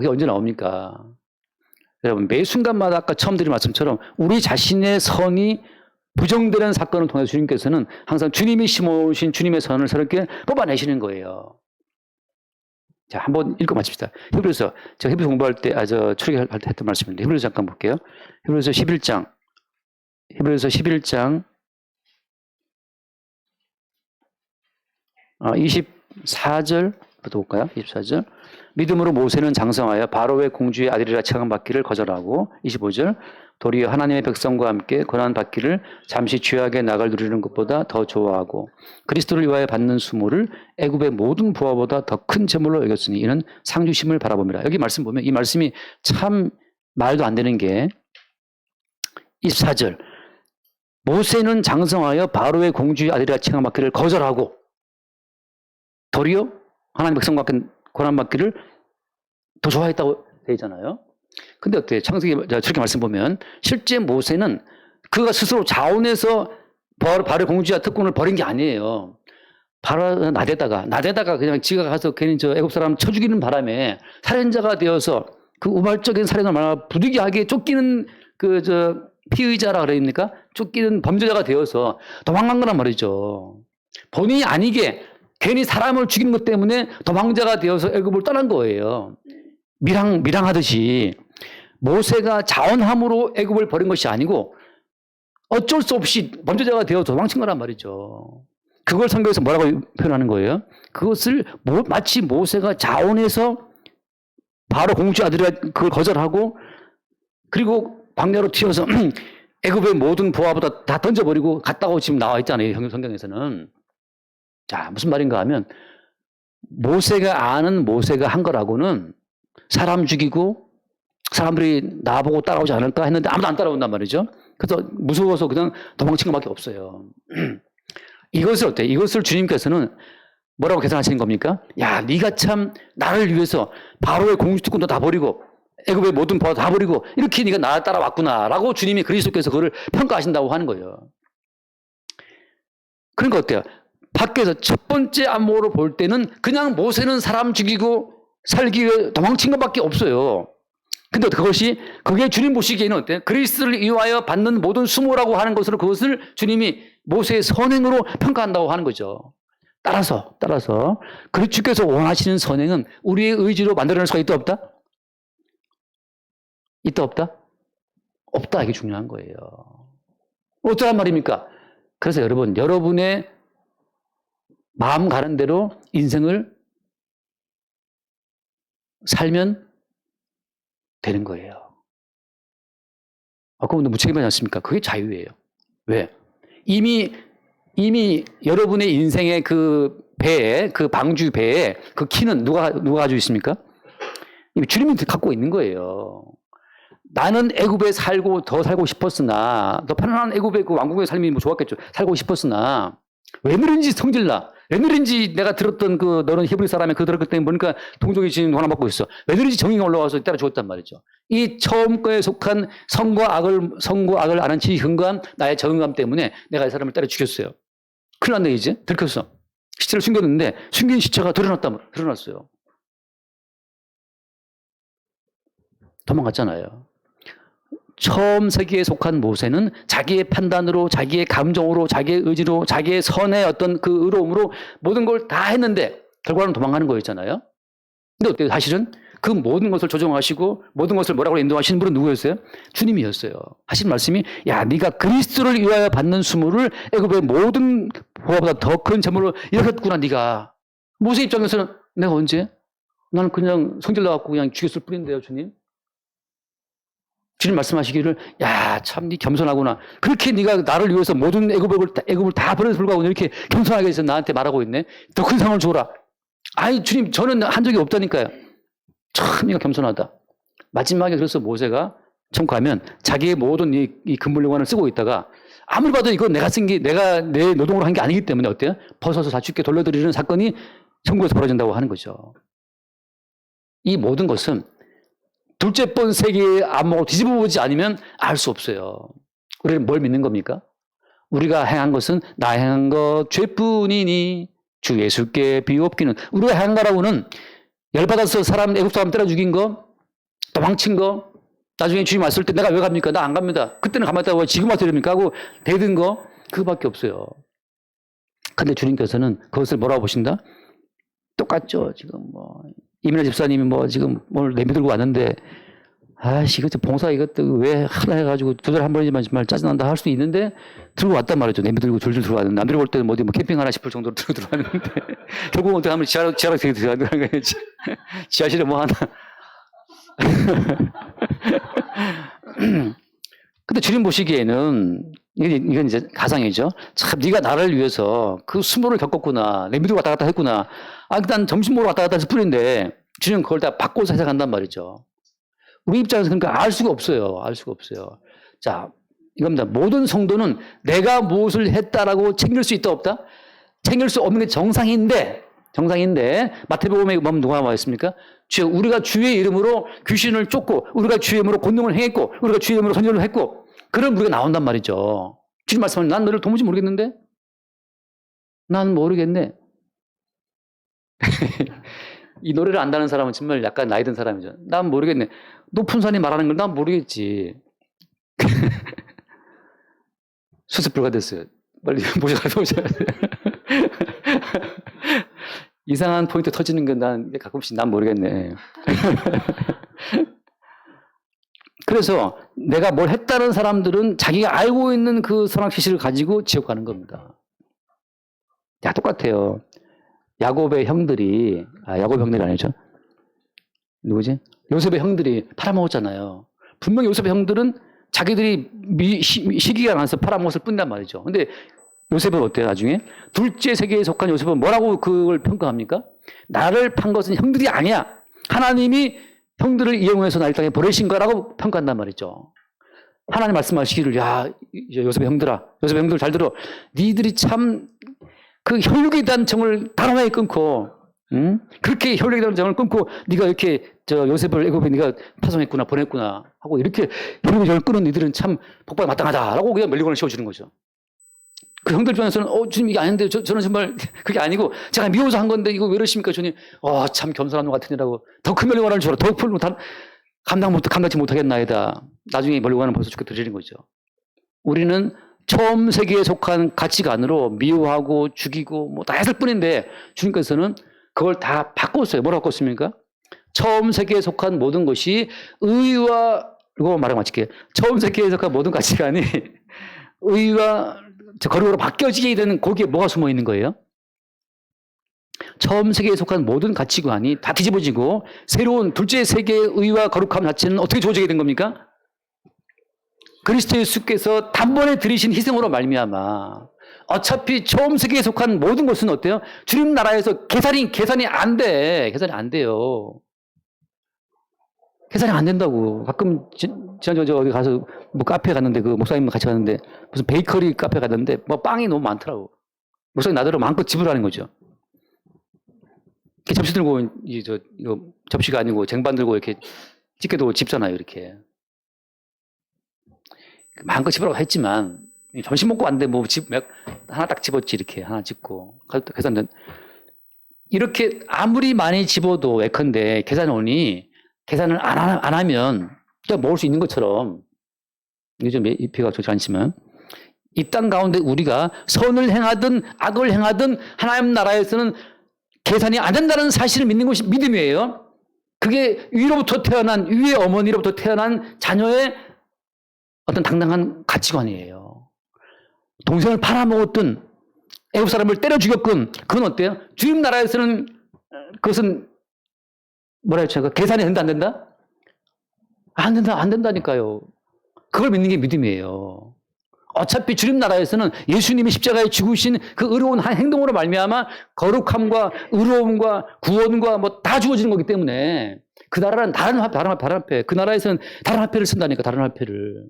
여러분 매 순간마다 아까 처음 드린 말씀처럼 우리 자신의 선이 부정되는 사건을 통해서 주님께서는 항상 주님이 심어오신 주님의 선을 새롭게 뽑아내시는 거예요. 자, 한번 읽고 마칩시다. 히브리서, 제가 히브리서 공부할 때, 출애굽할 때 했던 말씀인데, 히브리서 잠깐 볼게요. 히브리서 11장, 24절부터 볼까요? 24절. 믿음으로 모세는 장성하여 바로의 공주의 아들이라 칭함받기를 거절하고, 25절. 도리어 하나님의 백성과 함께 고난받기를 잠시 죄악의 낙을 누리는 것보다 더 좋아하고 그리스도를 위하여 받는 수모를 애굽의 모든 부하보다 더 큰 재물로 여겼으니 이는 상주심을 바라봅니다. 여기 말씀 보면 이 말씀이 참 말도 안 되는 게 24절. 모세는 장성하여 바로의 공주의 아들이라 칭함받기를 거절하고 도리어 하나님의 백성과 함께 고난받기를 더 좋아했다고 되어 있잖아요. 근데 어때요? 창세기 저렇게 말씀 보면 실제 모세는 그가 스스로 자원해서 바로의 공주와 특권을 버린 게 아니에요. 바로 나대다가 그냥 지가 가서 괜히 저 애굽 사람 쳐 죽이는 바람에 살인자가 되어서 그 우발적인 살인을 말하면 부득이하게 쫓기는 피의자라 그럽니까? 쫓기는 범죄자가 되어서 도망간 거란 말이죠. 본인이 아니게 괜히 사람을 죽이는 것 때문에 도망자가 되어서 애굽을 떠난 거예요. 밀항하듯이 모세가 자원함으로 애굽을 버린 것이 아니고 어쩔 수 없이 범죄자가 되어 도망친 거란 말이죠. 그걸 성경에서 뭐라고 표현하는 거예요? 그것을 마치 모세가 자원해서 바로 공주 아들이라 그걸 거절하고 그리고 광야로 튀어서 애굽의 모든 보화보다 다 던져버리고 갔다고 지금 나와 있잖아요. 성경에서는. 자, 무슨 말인가 하면 모세가 아는 모세가 한 거라고는 사람 죽이고 사람들이 나보고 따라오지 않을까 했는데 아무도 안 따라온단 말이죠. 그래서 무서워서 그냥 도망친 것밖에 없어요. 이것을 어때요? 이것을 주님께서는 뭐라고 계산하시는 겁니까? 야, 네가 참 나를 위해서 바로의 공주 특권도 다 버리고 애굽의 모든 보화 다 버리고 이렇게 네가 나를 따라왔구나라고 주님이 그리스도께서 그걸 평가하신다고 하는 거예요. 그러니까 어때요? 밖에서 첫 번째 안목으로 볼 때는 그냥 모세는 사람 죽이고 살기 위해 도망친 것밖에 없어요. 근데 그게 주님 보시기에는 어때요? 그리스도를 위하여 받는 모든 수모라고 하는 것으로 그것을 주님이 모세의 선행으로 평가한다고 하는 거죠. 따라서 그리스도께서 원하시는 선행은 우리의 의지로 만들어낼 수가 있다 없다? 있다 없다? 없다. 이게 중요한 거예요. 어쩌란 말입니까? 그래서 여러분의 마음 가는 대로 인생을 살면 되는 거예요. 아까 무책임하지 않습니까? 그게 자유예요. 왜? 이미 여러분의 인생의 그 배에, 그 방주 배에 그 키는 누가 가지고 있습니까? 이미 주님이 갖고 있는 거예요. 나는 애굽에 더 살고 싶었으나, 더 편안한 애굽의 그 왕국의 삶이 뭐 좋았겠죠. 살고 싶었으나, 왜 그런지 성질나. 왜 그런지 내가 들었던 너는 히브리 사람의 들었기 때문에 보니까 동족이 지금 원한받고 있어. 왜 그런지 정의가 올라와서 때려 죽었단 말이죠. 이 처음 거에 속한 선과 악을 아는 지식이 근거한 나의 적응감 때문에 내가 이 사람을 때려 죽였어요. 큰일 났네, 이제. 들켰어. 시체를 숨겼는데 숨긴 시체가 드러났어요. 도망갔잖아요. 처음 세기에 속한 모세는 자기의 판단으로, 자기의 감정으로, 자기의 의지로, 자기의 선의 어떤 그 의로움으로 모든 걸 다 했는데 결과는 도망가는 거였잖아요. 근데 어때요? 사실은 그 모든 것을 조정하시고 모든 것을 뭐라고 인도하시는 분은 누구였어요? 주님이었어요. 하신 말씀이 야, 네가 그리스도를 위하여 받는 수모를 애굽의 모든 보화보다 더 큰 재물로 이렇겠구나 네가. 모세 입장에서는 내가 언제? 나는 그냥 성질 나갖고 그냥 죽였을 뿐인데요, 주님. 주님 말씀하시기를 야, 참 네 겸손하구나. 그렇게 네가 나를 위해서 모든 애굽을 다 버려서 불구하고 이렇게 겸손하게 해서 나한테 말하고 있네. 더 큰 상을 줘라. 아니 주님 저는 한 적이 없다니까요. 참 네가 겸손하다. 마지막에 그래서 모세가 청구하면 자기의 모든 이 금물령관을 쓰고 있다가 아무리 봐도 이건 내가 내 노동으로 한 게 아니기 때문에 어때요? 벗어서 자축께 돌려드리는 사건이 천국에서 벌어진다고 하는 거죠. 이 모든 것은 둘째 번 세계의 안목을 뒤집어 보지 않으면 알 수 없어요. 우리는 뭘 믿는 겁니까? 우리가 행한 것은 나 행한 것 죄뿐이니 주 예수께 비옵기는. 우리가 행한 거라고는 열받아서 애국 사람 때려 죽인 거, 도망친 거, 나중에 주님 왔을 때 내가 왜 갑니까? 나 안 갑니다. 그때는 가만있다고 지금 와서 이럽니까? 하고 대든 거 그거밖에 없어요. 근데 주님께서는 그것을 뭐라고 보신다? 똑같죠. 지금 이민아 집사님이 뭐 지금 오늘 냄비 들고 왔는데 아씨 이거 봉사 이것도 왜 하나 해가지고 두 달에 한 번이지만 정말 짜증난다 할 수도 있는데 들고 왔단 말이죠. 냄비 들고 줄줄 들어왔는데 남들이 볼 때는 어디 뭐 캠핑 하나 싶을 정도로 들고 들어왔는데 결국은 어떻게 하면 지하로 들어가는 거예요. 지하실에 뭐 하나. 근데 주님 보시기에는 이건 이제 가상이죠. 참 네가 나를 위해서 그 수모를 겪었구나. 냄비 들고 왔다 갔다 했구나. 아 일단 점심 먹으러 왔다 갔다 했을 뿐인데 주님 그걸 다 바꿔서 해석한단 말이죠. 우리 입장에서 그러니까 알 수가 없어요. 알 수가 없어요. 자, 이겁니다. 모든 성도는 내가 무엇을 했다라고 챙길 수 있다 없다? 챙길 수 없는 게 정상인데 마태복음에 보면 누가 나와 있습니까? 주여 우리가 주의 이름으로 귀신을 쫓고 우리가 주의 이름으로 권능을 행했고 우리가 주의 이름으로 선전을 했고 그럼 우리가 나온단 말이죠. 주님 말씀하면 난 너를 도무지 모르겠는데? 난 모르겠네. 이 노래를 안다는 사람은 정말 약간 나이 든 사람이죠. 난 모르겠네. 높은 산이 말하는 걸 난 모르겠지. 수습 불가됐어요. 빨리 보셔야 돼요. 이상한 포인트 터지는 건 난 가끔씩 난 모르겠네. 그래서 내가 뭘 했다는 사람들은 자기가 알고 있는 그 선악시실을 가지고 지옥 가는 겁니다. 야, 똑같아요. 야곱의 형들이 아니죠. 누구지? 요셉의 형들이 팔아먹었잖아요. 분명히 요셉의 형들은 자기들이 시기가 나서 팔아먹었을 뿐이란 말이죠. 근데 요셉은 어때요, 나중에? 둘째 세계에 속한 요셉은 뭐라고 그걸 평가합니까? 나를 판 것은 형들이 아니야. 하나님이 형들을 이용해서 나를 땅에 보내신 거라고 평가한단 말이죠. 하나님 말씀하시기를, 야, 요셉의 형들 잘 들어. 니들이 참 그 혈육에 대한 정을 단호하게 끊고, 응? 그렇게 혈육에 대한 정을 끊고, 네가 이렇게 요셉을 애굽에 네가 파송했구나, 보냈구나 하고 이렇게 혈육의 정을 끊은 니들은 참 복받아 마땅하다라고 그냥 멸류관을 씌워주는 거죠. 그 형들 중에서는 주님 이게 아닌데 저는 정말 그게 아니고 제가 미워서 한 건데 이거 왜 이러십니까 주님. 참 겸손한 것 같으니라고 더 큰 멸류관을 줘라. 더 풀고 감당치 못하겠나이다. 나중에 멸류관을 벌써 죽게 드리는 거죠. 우리는 처음 세계에 속한 가치관으로 미워하고 죽이고 뭐 다 했을 뿐인데 주님께서는 그걸 다 바꿨어요. 뭐라고 바꿨습니까? 처음 세계에 속한 모든 것이 의와 이거 말하고 마칠게요. 처음 세계에 속한 모든 가치관이 의와 거룩으로 바뀌어지게 되는 거기에 뭐가 숨어 있는 거예요? 처음 세계에 속한 모든 가치관이 다 뒤집어지고 새로운 둘째 세계의 의와 거룩함 자체는 어떻게 주어지게 된 겁니까? 그리스도 예수께서 단번에 들이신 희생으로 말미암아 어차피 처음 세계에 속한 모든 것은 어때요? 주님 나라에서 계산이 안 돼. 계산이 안 돼요. 계산이 안 된다고. 가끔 지난주에 어디 가서 뭐 카페 갔는데 그 목사님과 같이 갔는데 무슨 베이커리 카페 갔는데 뭐 빵이 너무 많더라고. 목사님 나대로 마음껏 지불하는 거죠. 접시 들고 이거 접시가 아니고 쟁반 들고 이렇게 집게도 집잖아요. 이렇게 마음껏 집으라고 했지만 점심 먹고 왔는데 뭐 하나 딱 집었지 이렇게 하나 집고 계산 이렇게 아무리 많이 집어도 예컨대 계산을 안 하면 그냥 먹을 수 있는 것처럼 이게 좀 입히가 좋지 않지만 이 땅 가운데 우리가 선을 행하든 악을 행하든 하나님 나라에서는 계산이 안 된다는 사실을 믿는 것이 믿음이에요. 그게 위의 어머니로부터 태어난 자녀의 어떤 당당한 가치관이에요. 동생을 팔아먹었든 애국 사람을 때려 죽였건 그건 어때요? 주님 나라에서는 그것은 뭐라 했죠? 계산이 된다 안 된다? 안 된다니까요. 그걸 믿는 게 믿음이에요. 어차피 주님 나라에서는 예수님이 십자가에 죽으신 그 의로운 한 행동으로 말미암아 거룩함과 의로움과 구원과 뭐 다 주어지는 거기 때문에 그 나라는 다른 화폐. 그 나라에서는 다른 화폐를 쓴다니까 다른 화폐를.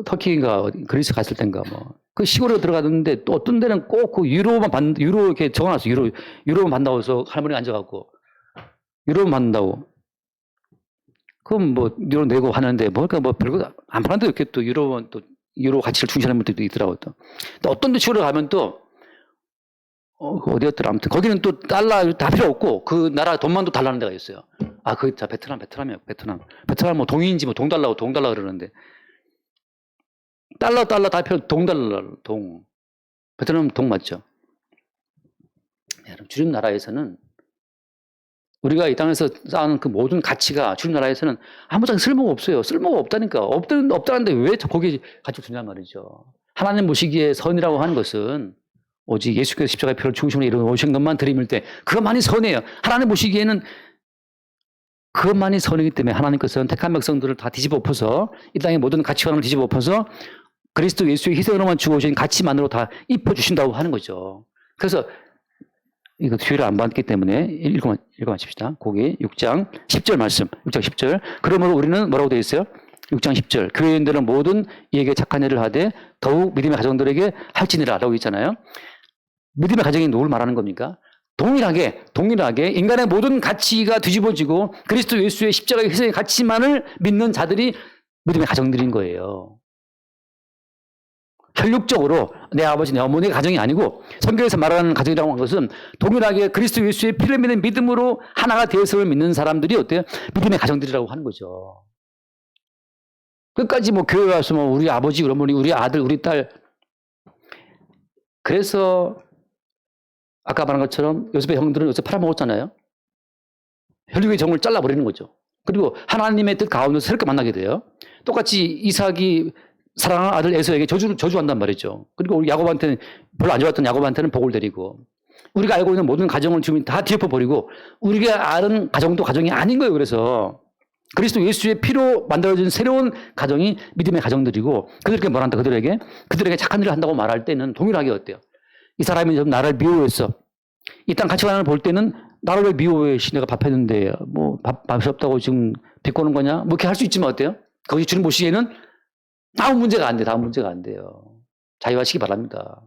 터키인가 그리스 갔을 땐가 그 시골에 들어갔는데 또 어떤 데는 꼭 그 유로 이렇게 적어놨어. 유로만 받는다고 해서 할머니가 앉아갖고 유로만 받는다고. 그럼 뭐 유로 내고 하는데 별거 안 파는데 이렇게 또 유로 가치를 중시하는 분들도 있더라고 또 어떤 데 시골에 가면 또 어디였더라 아무튼 거기는 또 달러 다 필요 없고 그 나라 돈만 도 달라는 데가 있어요. 그게 다 베트남이에요. 베트남 뭐 동인지 뭐 동달러 그러는데 달러 다 필요 동달러 베트남 동 맞죠? 주님 나라에서는 우리가 이 땅에서 쌓는 그 모든 가치가 주님 나라에서는 아무짝에 쓸모가 없어요. 쓸모가 없다니까. 없다는데 왜 거기에 가치를 두냐 말이죠. 하나님 보시기에 선이라고 하는 것은 오직 예수께서 십자가의 피를 죽으심으로 이루어오신 것만 들이밀 때 그것만이 선이에요. 하나님 보시기에는 그것만이 선이기 때문에 하나님께서는 택한 백성들을 다 뒤집어 엎어서 이 땅의 모든 가치관을 뒤집어 엎어서 그리스도 예수의 희생으로만 죽어오신 가치만으로 다 입혀주신다고 하는 거죠. 그래서 이거 뒤를 안 받기 때문에 읽어마칩시다. 거기 6장 10절 말씀. 6장 10절. 그러므로 우리는 뭐라고 되어 있어요? 6장 10절. 교회인들은 모든 이에게 착한 일을 하되 더욱 믿음의 가정들에게 할지니라 라고 있잖아요. 믿음의 가정이 누굴 말하는 겁니까? 동일하게 인간의 모든 가치가 뒤집어지고 그리스도 예수의 십자가의 희생의 가치만을 믿는 자들이 믿음의 가정들인 거예요. 혈육적으로 내 아버지, 내 어머니의 가정이 아니고 성경에서 말하는 가정이라고 하는 것은 동일하게 그리스도 예수의 피를 믿는 믿음으로 하나가 되었음을 믿는 사람들이 어때요? 믿음의 가정들이라고 하는 거죠. 끝까지 뭐 교회 와서 뭐 우리 아버지, 우리 어머니, 우리 아들, 우리 딸. 그래서 아까 말한 것처럼 요셉의 형들은 요셉 팔아먹었잖아요. 혈육의 정을 잘라버리는 거죠. 그리고 하나님의 뜻 가운데서 새롭게 만나게 돼요. 똑같이 이삭이 사랑하는 아들 에서에게 저주한단 말이죠. 그리고 우리 야곱한테는 별로 안 좋았던 야곱한테는 복을 드리고 우리가 알고 있는 모든 가정을 지금 다 뒤엎어버리고 우리가 아는 가정도 가정이 아닌 거예요. 그래서 그리스도 예수의 피로 만들어진 새로운 가정이 믿음의 가정들이고 그들에게 뭘 한다? 그들에게 착한 일을 한다고 말할 때는 동일하게 어때요? 이 사람이 좀 나를 미워했어. 이 땅 가치관을 볼 때는 나를 왜 미워해? 내가 밥했는데 뭐 밥이 없다고 지금 비꼬는 거냐? 뭐 이렇게 할 수 있지만 어때요? 거기 주님 보시기에는 아무 문제가 안 돼요. 자유하시기 바랍니다.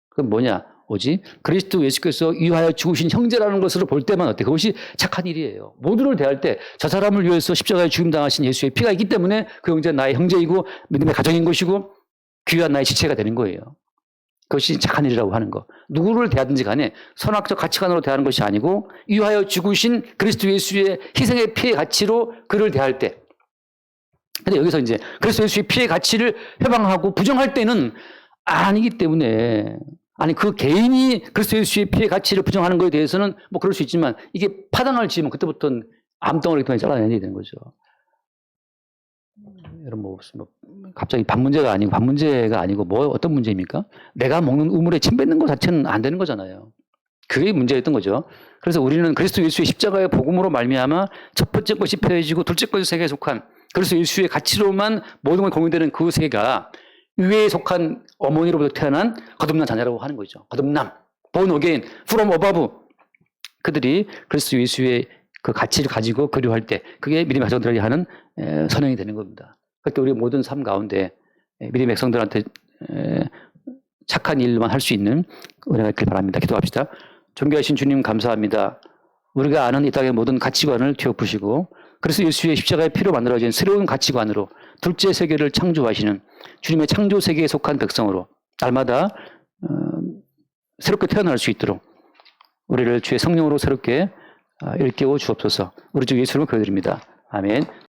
그건 뭐냐? 오직 그리스도 예수께서 위하여 죽으신 형제라는 것으로 볼 때만 어때? 그것이 착한 일이에요. 모두를 대할 때 저 사람을 위해서 십자가에 죽임당하신 예수의 피가 있기 때문에 그 형제는 나의 형제이고 믿음의 가정인 것이고 귀한 나의 지체가 되는 거예요. 그것이 착한 일이라고 하는 거. 누구를 대하든지 간에 선악적 가치관으로 대하는 것이 아니고 위하여 죽으신 그리스도 예수의 희생의 피의 가치로 그를 대할 때. 근데 여기서 이제 그리스도 예수의 피의 가치를 회방하고 부정할 때는 아니기 때문에 그 개인이 그리스도 예수의 피의 가치를 부정하는 것에 대해서는 뭐 그럴 수 있지만 이게 파당을 지으면 그때부터는 암덩어리 통해 잘라내야 되는 거죠. 여러분 뭐 갑자기 밥 문제가 아니고 뭐 어떤 문제입니까? 내가 먹는 우물에 침 뱉는 것 자체는 안 되는 거잖아요. 그게 문제였던 거죠. 그래서 우리는 그리스도 예수의 십자가의 복음으로 말미암아 첫 번째 것이 펴해지고 둘째 것이 세계에 속한 그리스도 예수의 가치로만 모든 걸 공유되는 그 세계가 위에 속한 어머니로부터 태어난 거듭난 자녀라고 하는 거죠. 거듭남, born again, from above. 그들이 그리스도 예수의 그 가치를 가지고 교류할 때 그게 믿음의 가정들에게 하는 선행이 되는 겁니다. 그렇게 우리 모든 삶 가운데 믿음의 백성들한테 착한 일만 할 수 있는 은혜가 있길 바랍니다. 기도합시다. 존귀하신 주님 감사합니다. 우리가 아는 이 땅의 모든 가치관을 뒤엎으시고 그래서 예수의 십자가의 피로 만들어진 새로운 가치관으로 둘째 세계를 창조하시는 주님의 창조 세계에 속한 백성으로 날마다 새롭게 태어날 수 있도록 우리를 주의 성령으로 새롭게 일깨워 주옵소서. 우리 주 예수를 기도드립니다. 아멘.